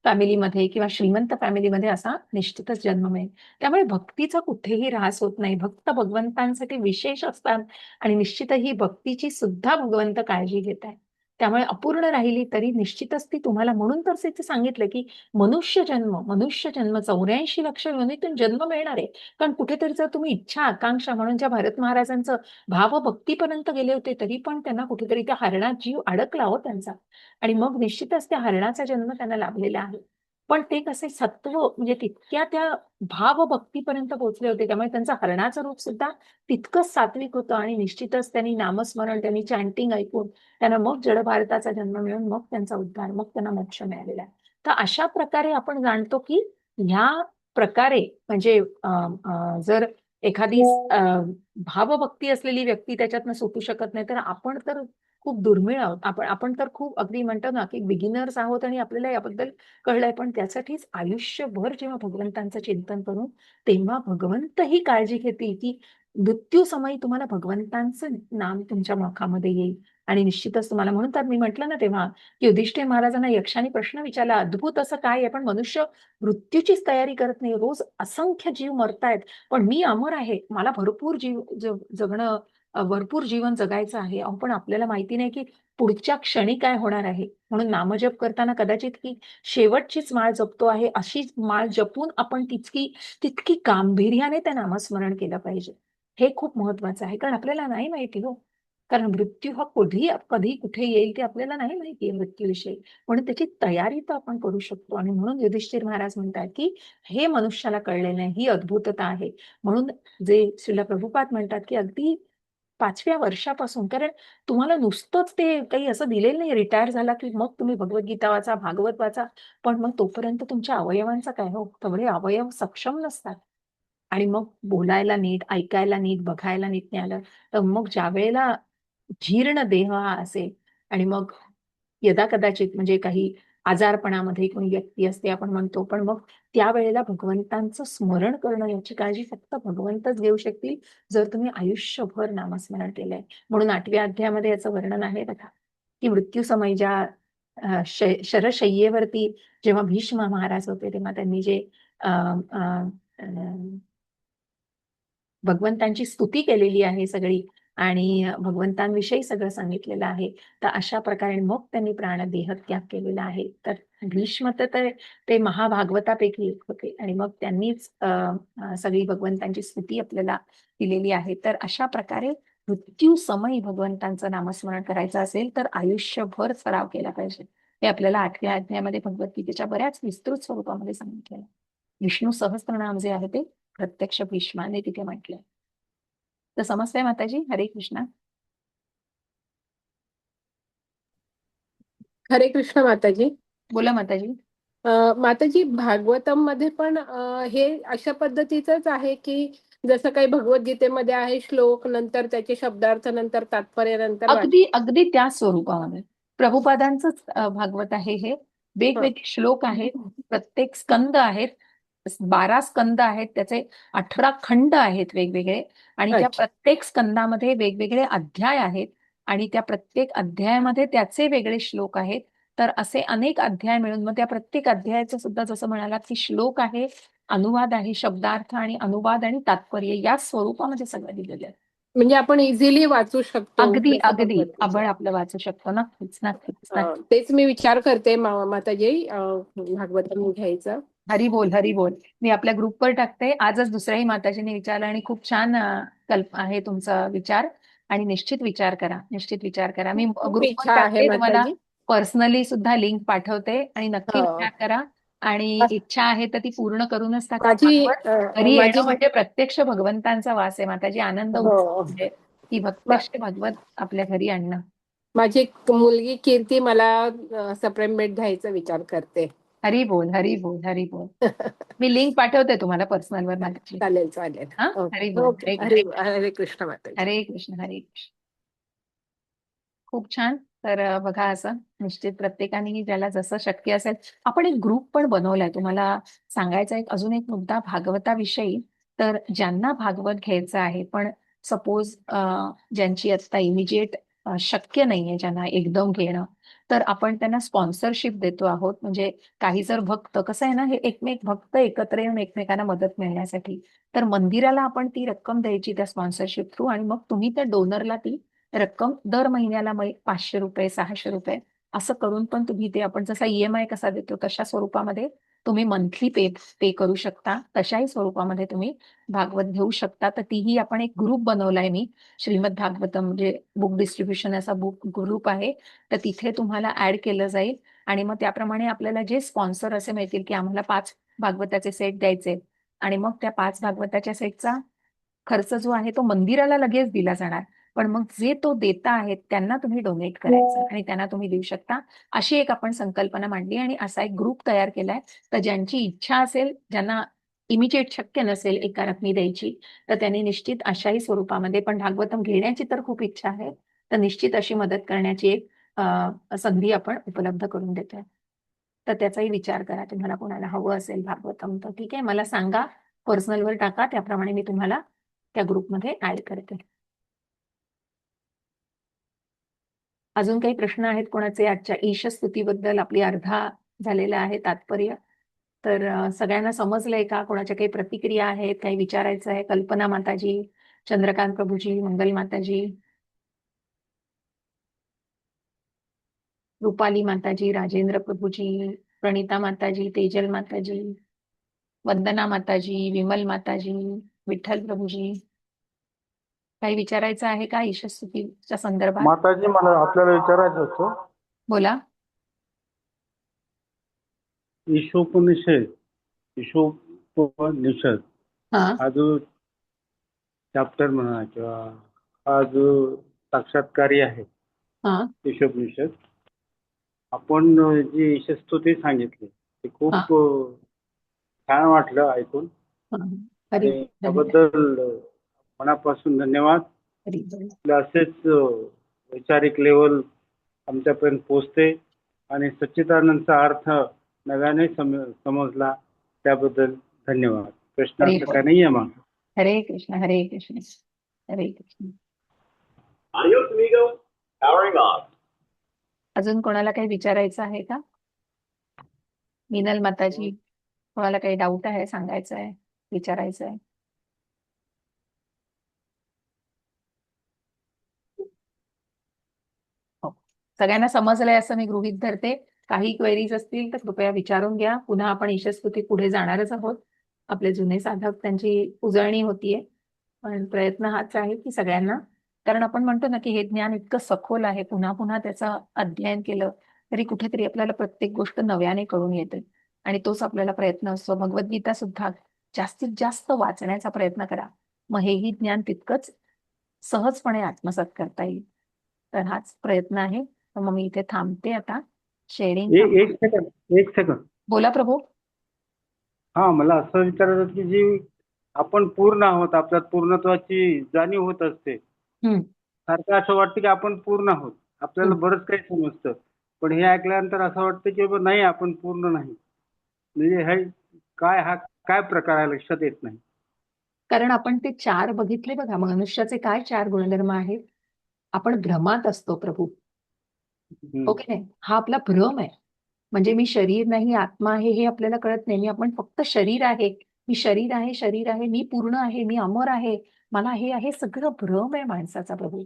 फॅमिलीमध्ये किंवा श्रीमंत फॅमिलीमध्ये असा निश्चितच जन्म मिळेल. त्यामुळे भक्तीचा कुठेही ऱ्हास होत नाही. भक्त भगवंतांसाठी विशेष असतात आणि निश्चित ही भक्तीची सुद्धा भगवंत काळजी घेत आहे. त्यामुळे अपूर्ण राहिली तरी निश्चितच ती तुम्हाला, म्हणून तर तिथे सांगितलं की मनुष्य जन्म 84 लक्ष योनीतून जन्म मिळणार आहे. कारण कुठेतरी जर तुम्ही इच्छा आकांक्षा, म्हणून ज्या भारत महाराजांचं भावभक्तीपर्यंत गेले होते तरी पण त्यांना कुठेतरी त्या हरणात जीव अडकला हो त्यांचा, आणि मग निश्चितच त्या हरणाचा जन्म त्यांना लाभलेला आहे. पण ते कसे सत्व म्हणजे तितक्या त्या भावभक्तीपर्यंत पोहोचले होते, त्यामुळे त्यांचं हरणाचं रूप सुद्धा तितकंच सात्विक होतं आणि निश्चितच त्यांनी नामस्मरण, त्यांनी चॅन्टिंग ऐकून त्यांना मग जड भारताचा जन्म मिळून मग त्यांचा उद्धार, मग त्यांना मोक्ष मिळालेला आहे. तर अशा प्रकारे आपण जाणतो की ह्या प्रकारे म्हणजे जर एखादी भावभक्ती असलेली व्यक्ती त्याच्यातनं सुटू शकत नाही, तर आपण तर खूप दुर्मिळ आहोत. आपण तर खूप अगदी म्हणतो ना की बिगिनर्स आहोत आणि आपल्याला याबद्दल कळलंय. पण त्यासाठीच आयुष्यभर जेव्हा भगवंतांचं चिंतन करू तेव्हा भगवंत ही काळजी घेतील की मृत्यू समयी तुम्हाला भगवंतांचं नाम तुमच्या मुखामध्ये येईल आणि निश्चितच तुम्हाला, म्हणून तर मी म्हटलं ना तेव्हा की युधिष्ठिर महाराजांना यक्षाने प्रश्न विचारला, अद्भुत असं काय आहे, पण मनुष्य मृत्यूचीच तयारी करत नाही, रोज असंख्य जीव मरतायत, पण मी अमर आहे, मला भरपूर जीव जगणं भरपूर जीवन जगायचं आहे. अहो पण आपल्याला माहिती नाही की पुढच्या क्षणी काय होणार आहे. म्हणून नामजप करताना कदाचित की शेवटचीच माळ जपतो आहे, अशी माळ जपून आपण तितकी गांभीर्याने ते नामस्मरण केलं पाहिजे. हे खूप महत्वाचं आहे, कारण आपल्याला नाही माहिती हो. कारण मृत्यू हा कधी कुठे येईल ते आपल्याला नाही माहिती आहे मृत्यूविषयी. म्हणून त्याची तयारी तर आपण करू शकतो. आणि म्हणून युधिष्ठिर महाराज म्हणतात की हे मनुष्याला कळले नाही, ही अद्भुतता आहे. म्हणून जे श्रील प्रभुपाद म्हणतात की अगदी 5व्या वर्षापासून, कारण तुम्हाला नुसतंच ते काही असं दिलेलं नाही, रिटायर झाला की मग तुम्ही भगवद्गीता वाचा, भागवत वाचा, पण मग तोपर्यंत तुमच्या अवयवांचा काय हो, तेवढे अवयव सक्षम नसतात. आणि मग बोलायला नीट, ऐकायला नीट, बघायला नीट नाही आलं, तर मग ज्या वेळेला जीर्ण देह हा असेल आणि मग यदा कदाचित म्हणजे काही आजारपणामध्ये कोणी व्यक्ती असते आपण म्हणतो, पण मग त्यावेळेला भगवंतांचं स्मरण करणं याची काळजी फक्त भगवंतच घेऊ शकतील, जर तुम्ही आयुष्यभर नामस्मरण केलंय. म्हणून 8व्या अध्यायामध्ये याचं वर्णन आहे बघा, की मृत्यू समय ज्या शरशय्येवरती जेव्हा भीष्म महाराज होते, तेव्हा त्यांनी जे अं, अं, अं, भगवंतांची स्तुती केलेली आहे सगळी आणि भगवंतांविषयी सगळं सांगितलेलं आहे, तर अशा प्रकारे मग त्यांनी प्राणदेह त्याग केलेला आहे. तर भीष्म तर ते महाभागवतापैकी एक होते आणि मग त्यांनीच सगळी भगवंतांची स्तुती आपल्याला दिलेली आहे. तर अशा प्रकारे मृत्यू समयी भगवंतांचं नामस्मरण करायचं असेल तर आयुष्यभर सराव केला पाहिजे. हे आपल्याला 8व्या अध्यायामध्ये भगवद्गीतेच्या बऱ्याच विस्तृत स्वरूपामध्ये सांगितलेलं. विष्णू सहस्त्रनाम जे आहे ते प्रत्यक्ष भीष्माने तिथे म्हटलंय. तर समजतंय माताजी? हरे कृष्ण. हरे कृष्ण माताजी. बोला माताजी. माताजी, भागवतम मध्ये पण हे अशा पद्धतीचंच आहे की जसं काही भगवद्गीतेमध्ये आहे, श्लोक नंतर त्याचे शब्दार्थ नंतर तात्पर्य नंतर अगदी अगदी त्या स्वरूपामध्ये प्रभुपादांचंच भागवत आहे हे. वेगवेगळे श्लोक आहेत, प्रत्येक स्कंद आहेत, 12 स्कंद आहेत, त्याचे 18 खंड आहेत वेगवेगळे, आणि त्या अच्छा. प्रत्येक स्कंदामध्ये वेगवेगळे अध्याय आहेत आणि त्या प्रत्येक अध्यायामध्ये त्याचे वेगळे श्लोक आहेत. तर असे अनेक अध्याय मिळून मग त्या प्रत्येक अध्यायाचं सुद्धा जसं म्हणालात की श्लोक आहे, अनुवाद आहे, शब्दार्थ आणि अनुवाद आणि तात्पर्य या स्वरूपामध्ये सगळं दिलेलं आहे. म्हणजे आपण इझिली वाचू शकतो अगदी जसं अगदी भगवद्गीता. आपण आपलं वाचू शकतो. नक्कीच नक्कीच नक्कीच. तेच मी विचार करते माताजी, भागवतम घ्यायचं. हरी बोल हरी बोल. मी आपल्या ग्रुपवर टाकते. आजच दुसऱ्याही माताजीने विचारलं आणि खूप छान कल्प आहे तुमचा विचार. आणि निश्चित विचार करा, निश्चित विचार करा. मी खूप ग्रुपवर इच्छा आहे टाकते, तुम्हाला माताजी. पर्सनली सुद्धा लिंक पाठवते आणि नक्की हो. विचार करा. आणि इच्छा आहे तर ती पूर्ण करूनच टाका. माझी घरी माझी येणं म्हणजे प्रत्यक्ष भगवंतांचा वास आहे माताजी, आनंद हो. उत्सव म्हणजे की प्रत्यक्ष भगवत आपल्या घरी आणणं. माझी एक मुलगी कीर्ती मला सप्रेमेट घ्यायचा विचार करते. हरी बोल हरी बोल हरी बोल. मी लिंक पाठवते तुम्हाला पर्सनल वर माताजी. चालेल चालेल. हा हरी बोल. ओके. हरे कृष्ण माताजी. हरे कृष्ण हरे कृष्ण. खूप छान. तर बघा, असं निश्चित प्रत्येकाने ज्याला जसं शक्य असेल, आपण एक ग्रुप पण बनवलाय. तुम्हाला सांगायचा एक अजून एक मुद्दा भागवताविषयी, तर ज्यांना भागवत घ्यायचं आहे पण सपोज ज्यांची आता इमिजिएट शक्य नाहीये ज्यांना एकदम घेणं, तर आपण त्यांना स्पॉन्सरशिप देतो आहोत. म्हणजे काही जर भक्त, कसं आहे ना, हे भक्त एकत्र येऊन एकमेकांना मदत मिळण्यासाठी, तर मंदिराला आपण ती रक्कम द्यायची त्या स्पॉन्सरशिप थ्रू, आणि मग तुम्ही त्या डोनरला ती रक्कम दर महिन्याला 500 रुपये 600 रुपये असं करून पण तुम्ही ते, आपण जसा EMI कसा देतो तशा स्वरूपामध्ये तुम्ही मंथली पे करू शकता. तशाही स्वरूपामध्ये तुम्ही भागवत घेऊ शकता. तर तीही आपण एक ग्रुप बनवलाय मी, श्रीमद भागवतम म्हणजे बुक डिस्ट्रीब्युशन असा बुक ग्रुप आहे. तर तिथे तुम्हाला ऍड केलं जाईल आणि मग त्याप्रमाणे आपल्याला जे स्पॉन्सर असे मिळतील की आम्हाला 5 भागवताचे सेट द्यायचे, आणि मग त्या 5 भागवताच्या सेटचा खर्च जो आहे तो मंदिराला लगेच दिला जाणार. पण मग जे तो देता आहेत त्यांना तुम्ही डोनेट करायचं आणि त्यांना तुम्ही देऊ शकता. अशी एक आपण संकल्पना मांडली आणि असा एक ग्रुप तयार केलाय. तर ज्यांची इच्छा असेल, ज्यांना इमिजिएट शक्य नसेल एका रकमी द्यायची, तर त्यांनी निश्चित अशाही स्वरूपामध्ये, पण भागवतम घेण्याची तर खूप इच्छा आहे, तर निश्चित अशी मदत करण्याची एक संधी आपण उपलब्ध करून देतोय. तर त्याचाही विचार करा. तुम्हाला कोणाला हवं असेल भागवतम तर ठीक आहे, मला सांगा, पर्सनलवर टाका, त्याप्रमाणे मी तुम्हाला त्या ग्रुपमध्ये ऍड करते. अजून काही प्रश्न आहेत कोणाचे आजच्या ईशस्तुतीबद्दल? आपली अर्धा झालेला आहे तात्पर्य. तर सगळ्यांना समजलंय का? कोणाच्या काही प्रतिक्रिया आहेत, काही विचारायचं आहे? कल्पना माताजी, चंद्रकांत प्रभूजी, मंगल माताजी, रुपाली माताजी, राजेंद्र प्रभूजी, प्रणिता माताजी, तेजल माताजी, वंदना माताजी, विमल माताजी, विठ्ठल प्रभूजी, काही विचारायचं आहे का ईशस्तुतीच्या संदर्भात? माताजी, मला आपल्याला विचारायचं होतं, बोला. ईशोपनिषद हा हा जो चॅप्टर म्हणा किंवा हा जो साक्षात्कारी आहे हा ईशोपनिषद, आपण जी ईशस्तुती सांगितली ते खूप हा. छान वाटलं ऐकून. हा. हरी आणि त्याबद्दल मनापासून धन्यवाद. हरी आपलं असेच वैचारिक लेवल आमच्यापर्यंत पोहोचते आणि सच्चिदानंदचा अर्थ नव्याने समजला, त्याबद्दल धन्यवाद. प्रश्न हरी असं काय नाही आहे मग. हरे कृष्ण, हरे कृष्ण, हरे Krishna. Adios, amigo. Powering off. अजून कोणाला काही विचारायचं आहे का? मीनल माताजी, कोणाला काही डाऊट आहे, सांगायचं आहे, विचारायचं आहे? हो, सगळ्यांना समजलंय असं मी गृहीत धरते. काही क्वेरीज असतील तर कृपया विचारून घ्या. पुन्हा आपण ईशस्तुती पुढे जाणारच आहोत. आपले जुने साधक, त्यांची उजळणी होतीये, पण प्रयत्न हाच आहे की सगळ्यांना, कारण आपण म्हणतो ना की हे ज्ञान इतकं सखोल आहे, पुन्हा पुन्हा त्याचं अध्ययन केलं तरी कुठेतरी आपल्याला प्रत्येक गोष्ट नव्याने कळून येते. आणि तोच आपल्याला प्रयत्न असतो. भगवद्गीता सुद्धा जास्तीत जास्त वाचण्याचा प्रयत्न करा, मग हेही ज्ञान तितकंच सहजपणे आत्मसात करता येईल. तर हाच प्रयत्न आहे. तर मग मी इथे थांबते आता. शेअरिंग. एक सेकंद. बोला प्रभू. हा, मला असं विचारायचं होतं की जी आपण पूर्ण आहोत, आपल्यात पूर्णत्वाची जाणीव होत असते. सारखं असं वाटतं की आपण पूर्ण आहोत, आपल्याला बरंच काही समजतं, पण हे ऐकल्यानंतर असं वाटतं की नाही, आपण पूर्ण नाही. म्हणजे हे काय प्रकार आहे, लक्षात येत नाही. कारण आपण ते 4 बघितले बघा. मनुष्याचे काय 4 गुणधर्म आहेत? आपण भ्रमात असतो प्रभू, हो की नाही? हा आपला भ्रम आहे. म्हणजे मी शरीर नाही, आत्मा आहे हे आपल्याला कळत नाही. आपण फक्त शरीर आहे, मी शरीर आहे, शरीर आहे, मी पूर्ण आहे, मी अमर आहे, मला हे आहे, सगळं भ्रम आहे माणसाचा प्रभू.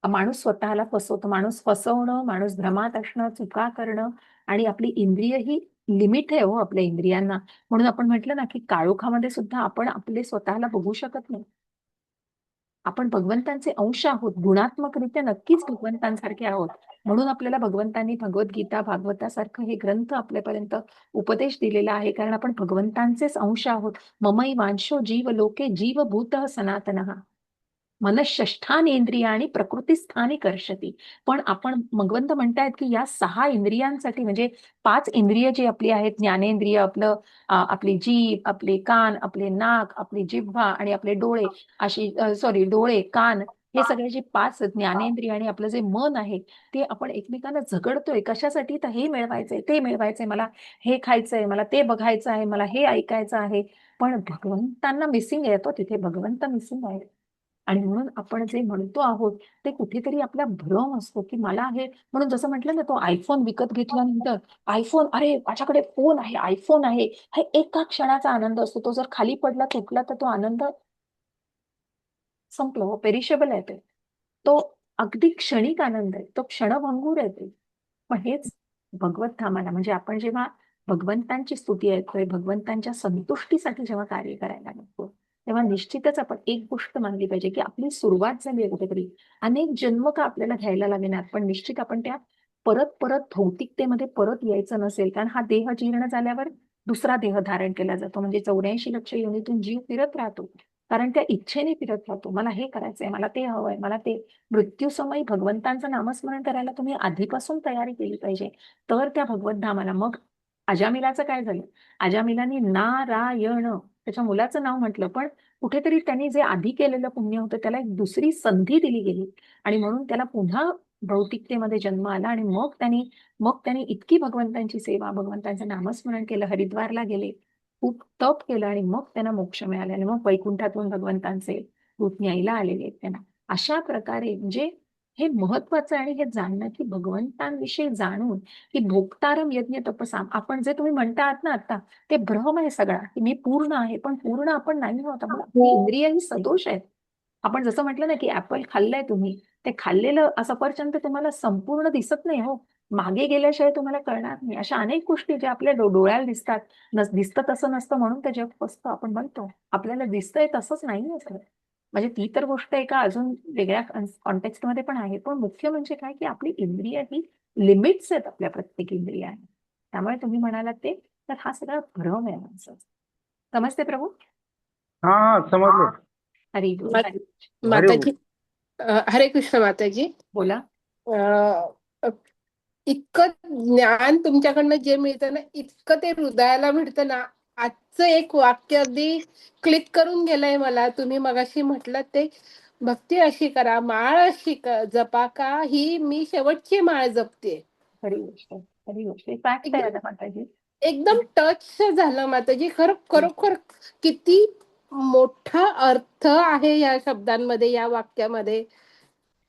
माणूस स्वतःला फसवतो. माणूस फसवणं, माणूस भ्रमात असणं, चुका करणं, आणि आपली इंद्रिय ही लिमिट आहे हो आपल्या इंद्रियांना. म्हणून आपण म्हटलं ना की काळोखामध्ये सुद्धा आपण आपले स्वतःला बघू शकत नाही. आपण भगवंतांचे अंश आहोत, गुणात्मकरित्या नक्कीच भगवंतांसारखे आहोत. म्हणून आपल्याला भगवंतांनी भगवद्गीता, भागवतासारखं हे ग्रंथ आपल्यापर्यंत उपदेश दिलेला आहे, कारण आपण भगवंतांचेच अंश आहोत. ममई वांशो जीव लोके जीवभूतः सनातनः मनःषष्ठानेंद्रियाणि प्रकृतिस्थानी कर्षति. पण आपण, भगवंत म्हणतायत की या 6 इंद्रियांसाठी, म्हणजे 5 इंद्रिय जी आपली आहेत, ज्ञानेंद्रिय, आपली जीभ, आपले कान, आपले नाक, आपली जिव्हा आणि आपले डोळे, अशी डोळे, कान, हे सगळे जे 5 ज्ञानेंद्रिय आणि आपलं जे मन आहे, ते आपण एकमेकांना झगडतोय. कशासाठी? तर हे मिळवायचंय, ते मिळवायचंय, मला हे खायचंय, मला ते बघायचं आहे, मला हे ऐकायचं आहे. पण भगवंतांना मिसिंग येतो, तिथे भगवंत मिसिंग आहे. आणि म्हणून आपण जे म्हणतो आहोत ते कुठेतरी आपला भ्रम असतो की मला हे, म्हणून जसं म्हटलं ना, तो आयफोन विकत घेतल्यानंतर, आयफोन, अरे माझ्याकडे फोन आहे, आयफोन आहे, हा एका क्षणाचा आनंद असतो. तो जर खाली पडला, तुटला, तर तो आनंद संपलो, पेरिशेबल आहे तो अगदी क्षणिक आनंद आहे, तो क्षणभंगूर आहे ते. पण हेच भगवत धामाला, म्हणजे आपण जेव्हा भगवंतांची स्तुती ऐकतोय, भगवंतांच्या संतुष्टीसाठी जेव्हा कार्य करायला लागतो, तेव्हा निश्चितच आपण एक गोष्ट मानली पाहिजे की आपली सुरुवात झाली आहे कुठेतरी. अनेक जन्म का आपल्याला घ्यायला लागणार, पण निश्चित आपण त्या परत परत भौतिकतेमध्ये परत यायचं नसेल, कारण हा देह जीर्ण झाल्यावर दुसरा देह धारण केला जातो. म्हणजे 84 लक्ष योनीतून जीव फिरत राहतो, कारण त्या इच्छेने फिरत राहतो. मला हे करायचंय, मला ते हवंय, मला ते. मृत्यूसमयी भगवंतांचं नामस्मरण करायला तुम्ही आधीपासून तयारी केली पाहिजे, तर त्या भगवत धामाला. मग अजामिलाचं काय झालं? अजामिलाने नारायण त्याच्या मुलाचं नाव म्हटलं, पण कुठेतरी त्यांनी जे आधी केलेलं पुण्य होतं त्याला एक दुसरी संधी दिली गेली, आणि म्हणून त्याला पुन्हा भौतिकतेमध्ये जन्म आला. आणि मग त्यांनी इतकी भगवंतांची सेवा, भगवंतांचं नामस्मरण केलं, हरिद्वारला गेले, खूप तप केलं, आणि मग त्यांना मोक्ष मिळाले. आणि मग वैकुंठातून भगवंतांचे दूत न्यायला आलेले आहेत त्यांना. अशा प्रकारे म्हणजे हे महत्वाचं आहे आणि हे जाणणं की भगवंतांविषयी जाणून की भोक्तारम यज्ञ तपसाम, आपण जे तुम्ही म्हणता आहात ना आता, ते भ्रम आहे सगळा की मी पूर्ण आहे, पण पूर्ण आपण नाही आहोत. आपली इंद्रिय ही सदोष आहेत. आपण जसं म्हटलं ना की ऍपल खाल्लंय तुम्ही, ते खाल्लेलं सफरचंद तुम्हाला संपूर्ण दिसत नाही हो, मागे गेल्याशिवाय तुम्हाला कळणार नाही. अशा अनेक गोष्टी ज्या आपल्या डोळ्याला दिसतात, दिसतं तसं नसतं म्हणून ते जग फसतं आपण म्हणतो. आपल्याला दिसतंय तसंच नाही सर. म्हणजे ती तर गोष्ट एका अजून वेगळ्या कॉन्टेक्स्ट मध्ये पण आहे, पण मुख्य म्हणजे काय की आपली इंद्रिय ही लिमिट्स आहेत आपल्या प्रत्येक इंद्रियाने. त्यामुळे तुम्ही म्हणालात ते, तर हा सगळा भ्रम आहे माणसाचा. समजते प्रभू? हा हा समजलं. हरी बोल, मा- हरी. हरे माताजी, हरे कृष्ण माताजी. बोला. अ, इतकं ज्ञान तुमच्याकडनं जे मिळतं ना, इतकं ते हृदयाला मिळतं ना. आजचं एक वाक्य अगदी क्लिक करून गेलंय मला. तुम्ही मगाशी म्हटलं ते, भक्ती अशी करा, माळ अशी जपा का, ही मी शेवटची माळ जपते. हरी गोष्ट, हरी गोष्ट. फॅक्ट आहे आता माताजी. एकदम टच झालं माताजी. खरोखर किती मोठा अर्थ आहे या शब्दांमध्ये, या वाक्यामध्ये.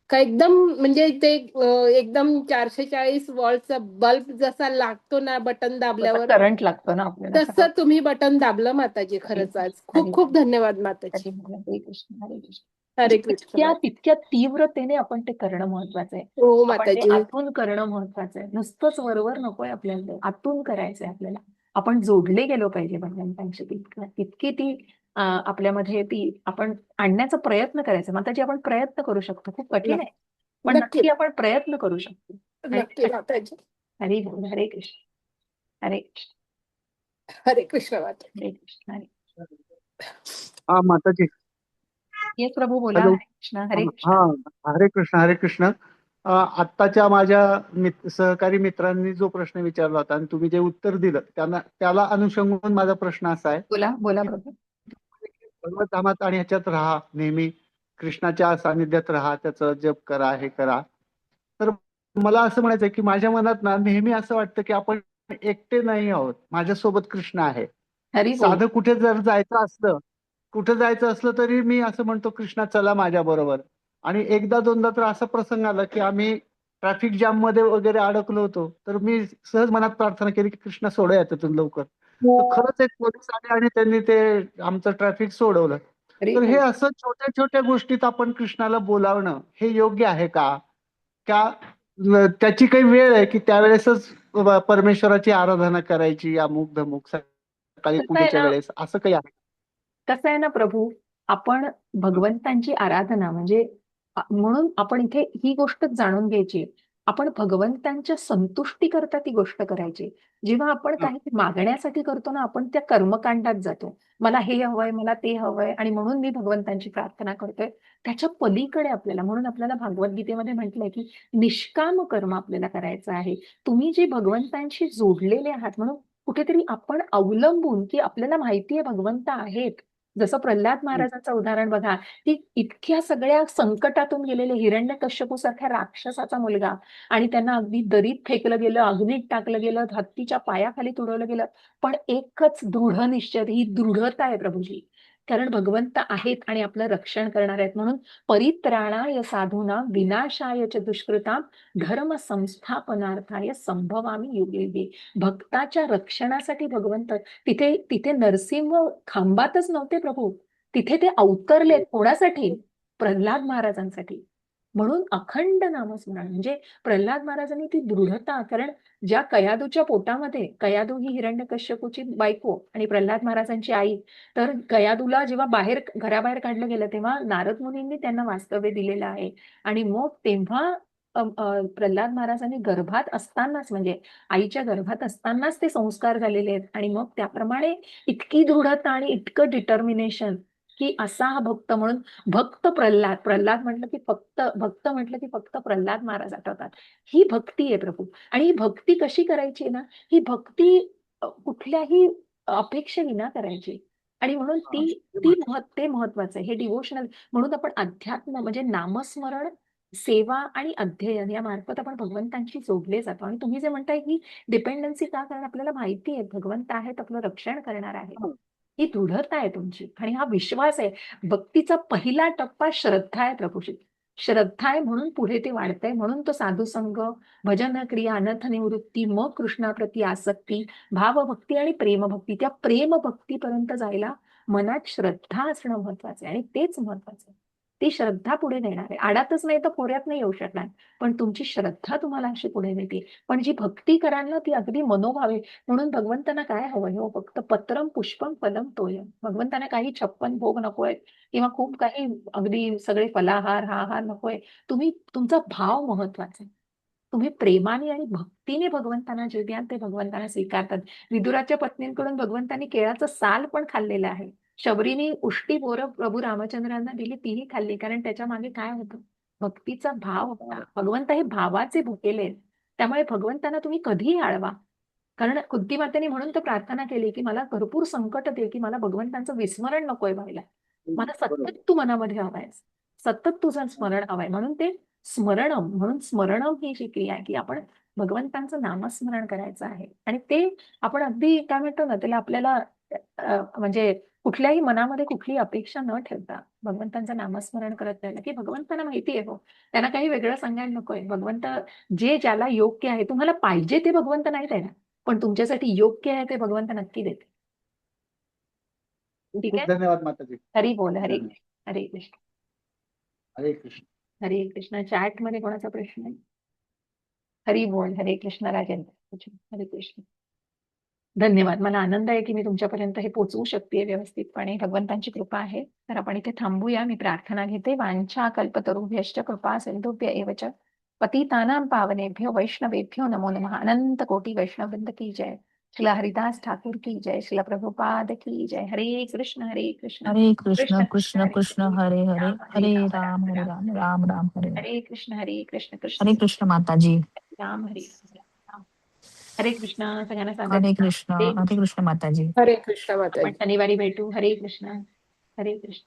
का एकदम म्हणजे ते एकदम 440 वॉल्टचा बल्ब जसा लागतो ना बटन दाबल्यावर, करंट लागतो ना आपल्याला. तसं तुम्ही बटन दाबलं माताजी. खरंच आज खूप खूप धन्यवाद माताजी. हरे कृष्ण, हरे कृष्ण. हरे म्हणजे कृष्ण. तितक्या तीव्रतेने आपण ते करणं महत्वाचं आहे. हो आपण ते माताजी. आतून करणं महत्वाचं आहे. नुसतंच वरवर नकोय आपल्याला, आतून करायचंय आपल्याला. आपण जोडले गेलो पाहिजे भगवंतांशी. तितकी ती आपल्यामध्ये ती आपण आणण्याचा प्रयत्न करायचा. माताजी आपण प्रयत्न करू शकतो, खूप कठीण आहे, पण नक्की नक्की आपण प्रयत्न करू शकतो. नक्की माताजी. हरी बोल, हरे कृष्ण, हरे कृष्ण, हरे कृष्ण माताजी. हरे कृष्ण, हरे. हा माताजी. येस प्रभू बोला. हॅलो. हरे कृष्ण, हरे कृष्ण. हा हरे कृष्ण, हरे कृष्ण. आत्ताच्या माझ्या सहकारी मित्रांनी जो प्रश्न विचारला होता आणि तुम्ही जे उत्तर दिलं त्याला अनुषंगून माझा प्रश्न असा आहे बोला बोला की प्रभू. भगवतधामात आणि ह्याच्यात राहा, नेहमी कृष्णाच्या सानिध्यात राहा, त्याचं जप करा, हे करा. तर मला असं म्हणायचं की माझ्या मनात ना नेहमी असं वाटतं की आपण एकटे नाही आहोत, माझ्यासोबत कृष्ण आहे. हरी बोल. साधं कुठे जायचं असलं तरी मी असं म्हणतो, कृष्णा चला माझ्या बरोबर. आणि एकदा दोनदा तर असा प्रसंग आला की आम्ही ट्रॅफिक जाम मध्ये वगैरे अडकलो होतो, तर मी सहज मनात प्रार्थना केली की कृष्णा सोडा याच्यातून लवकर. तर खरंच एक पोलीस आले आणि त्यांनी ते आमचं ट्रॅफिक सोडवलं. हरी तर हे बोल. असं छोट्या छोट्या गोष्टीत आपण कृष्णाला बोलावणं हे योग्य आहे का? त्याची काही वेळ आहे की त्यावेळेसच परमेश्वराची आराधना करायची, अमुक धमुक सकाळी कसं आहे पूजेच्या ना, वेळेस, असं काही आहे? कसं आहे ना प्रभू, आपण भगवंतांची आराधना म्हणजे म्हणून आपण इथे ही गोष्टच जाणून घ्यायची, आपण भगवंतांच्या संतुष्टी करता ती गोष्ट करायची. जेव्हा आपण काही मागण्यासाठी करतो ना, आपण त्या कर्मकांडात जातो. मला हे हवंय, मला ते हवंय आणि म्हणून मी भगवंतांची प्रार्थना करतोय. त्याच्या पलीकडे आपल्याला, म्हणून आपल्याला भागवद्गीतेमध्ये म्हटलंय की निष्काम कर्म आपल्याला करायचं आहे. तुम्ही जे भगवंतांशी जोडलेले आहात, म्हणून कुठेतरी आपण अवलंबून, की आपल्याला माहितीये भगवंत आहेत. जसं प्रल्हाद महाराजांचं उदाहरण बघा, की इतक्या सगळ्या संकटातून गेलेले हिरण्यकश्यपू सारख्या राक्षसाचा मुलगा, आणि त्यांना अगदी दरीत फेकलं गेलं, अग्नीत टाकलं गेलं, हत्तीच्या पायाखाली तुडवलं गेलं, पण एकच दृढ निश्चय, ही दृढता आहे प्रभूजी. कारण भगवंत आहेत आणि आपलं रक्षण करणार आहेत. म्हणून परित्राणाय साधूना विनाशाय च दुष्कृताम धर्म संस्थापनार्थाय संभवामी युगे युगे. भक्ताच्या रक्षणासाठी भगवंत तिथे तिथे नरसिंह खांबातच नव्हते प्रभू, तिथे ते अवतरले. कोणासाठी? प्रल्हाद महाराजांसाठी. म्हणून अखंड नामस्मरण म्हणजे प्रल्हाद महाराजांनी ती दृढता, कारण ज्या कयादूच्या पोटामध्ये, कयादू ही हिरण्यकश्यपूची बायको आणि प्रल्हाद महाराजांची आई, तर कयादूला जेव्हा घराबाहेर काढलं गेलं तेव्हा नारद मुनींनी त्यांना वास्तव्य दिलेलं आहे. आणि मग तेव्हा प्रल्हाद महाराजांनी गर्भात असतानाच, म्हणजे आईच्या गर्भात असतानाच ते संस्कार झालेले आहेत. आणि मग त्याप्रमाणे इतकी दृढता आणि इतकं डिटर्मिनेशन की असा हा भक्त. म्हणून भक्त प्रल्हाद, प्रल्हाद म्हटलं की भक्त म्हटलं की फक्त प्रल्हाद महाराज आठवतात. ही भक्ती आहे प्रभू. आणि ही भक्ती कशी करायची ना, ही भक्ती कुठल्याही अपेक्षेविना करायची. आणि म्हणून ते महत्वाचं आहे, हे डिवोशनल. म्हणून आपण अध्यात्म म्हणजे नामस्मरण, सेवा आणि अध्ययन या मार्फत आपण भगवंतांशी जोडले जातो. आणि तुम्ही जे म्हणताय ही डिपेंडन्सी का, कारण आपल्याला माहिती आहे भगवंत आहेत, आपलं रक्षण करणार आहे. ही दृढता आहे तुमची आणि हा विश्वास आहे. भक्तीचा पहिला टप्पा श्रद्धा आहे प्रभूची. श्रद्धा आहे म्हणून पुढे ते वाढतंय, म्हणून तो साधुसंग, भजन क्रिया, अनर्थ निवृत्ती, मग कृष्णाप्रती आसक्ती, भावभक्ती आणि प्रेमभक्ती. त्या प्रेमभक्तीपर्यंत जायला मनात श्रद्धा असणं महत्वाचं आहे आणि तेच महत्वाचं आहे. ती श्रद्धा पुढे नेणार आहे. आडातच नाही तर खोऱ्यात नाही येऊ शकणार, पण तुमची श्रद्धा तुम्हाला अशी पुढे नेते. पण जी भक्ती कराल ना ती अगदी मनोभावे. म्हणून भगवंतांना काय हवंय हो? फक्त पत्रम पुष्पम फलम तोयम. भगवंतांना काही 56 भोग नकोय किंवा खूप काही अगदी सगळे फलाहार हा हार नकोय. तुमचा भाव महत्वाचा आहे. तुम्ही प्रेमाने आणि भक्तीने भगवंतांना जे द्याल ते भगवंतांना स्वीकारतात. विदुराच्या पत्नींकडून भगवंतांनी केळाचं साल पण खाल्लेलं आहे. शबरीने उष्टी बोरं प्रभू रामचंद्रांना दिली, तीही खाल्ली. कारण त्याच्या मागे काय होतं? भक्तीचा भाव होता. भगवंत हे भावाचे भुकेले आहेत. त्यामुळे भगवंतांना तुम्ही कधीही आळवा. कारण कुंती मातेने म्हणून तर प्रार्थना केली की मला भरपूर संकट दे, की मला भगवंतांचं विस्मरण नकोय व्हायला. मला सतत तू मनामध्ये हवायस, सतत तुझं स्मरण हवंय. म्हणून ते स्मरणम, म्हणून स्मरणम ही जी क्रिया आहे की आपण भगवंतांचं नामस्मरण करायचं आहे. आणि ते आपण अगदी काय म्हणतो ना, त्याला आपल्याला म्हणजे कुठल्याही मनामध्ये कुठली अपेक्षा न ठेवता भगवंतांचं नामस्मरण करत राहिलं की भगवंतांना माहिती आहे हो, त्यांना काही वेगळं सांगायला नकोय. भगवंत जे ज्याला योग्य आहे, तुम्हाला पाहिजे ते भगवंत नाही देणार, पण तुमच्यासाठी योग्य आहे ते भगवंत नक्की देते. ठीक खूप आहे. धन्यवाद माताजी. हरी बोल. हरे धन्यवाद. कृष्ण. हरे कृष्ण. हरे कृष्ण. हरे कृष्ण. चॅट मध्ये कोणाचा प्रश्न आहे? हरी बोल. हरे कृष्ण. राजेंद्र. हरे कृष्ण. धन्यवाद. मला आनंद आहे की मी तुमच्यापर्यंत हे पोहोचवू शकते व्यवस्थितपणे. भगवंतांची कृपा आहे. तर आपण इथे थांबूया. मी प्रार्थना घेते. वांछा कल्पतरुभ्यश्च कृपा सिंधुभ्य एव च पतितानां पावनेभ्यो वैष्णवेभ्यो नमो नमः. अनंत कोटि वैष्णववृंद की जय. श्रीला हरिदास ठाकुर की जय. श्रीला प्रभुपाद की जय. हरे कृष्ण. हरे कृष्ण. हरे कृष्ण कृष्ण कृष्ण कृष्ण हरे हरे, हरे राम राम हरे राम, राम राम हरे हरे. हरे कृष्ण. हरे कृष्ण. कृष्ण हरे कृष्ण माताजी. राम हरे राम. हरे कृष्ण. सगळ्यांना हरे सांगायचं कृष्ण माताजी. हरे कृष्ण माता. आपण शनिवारी भेटू. हरे कृष्ण. हरे कृष्ण.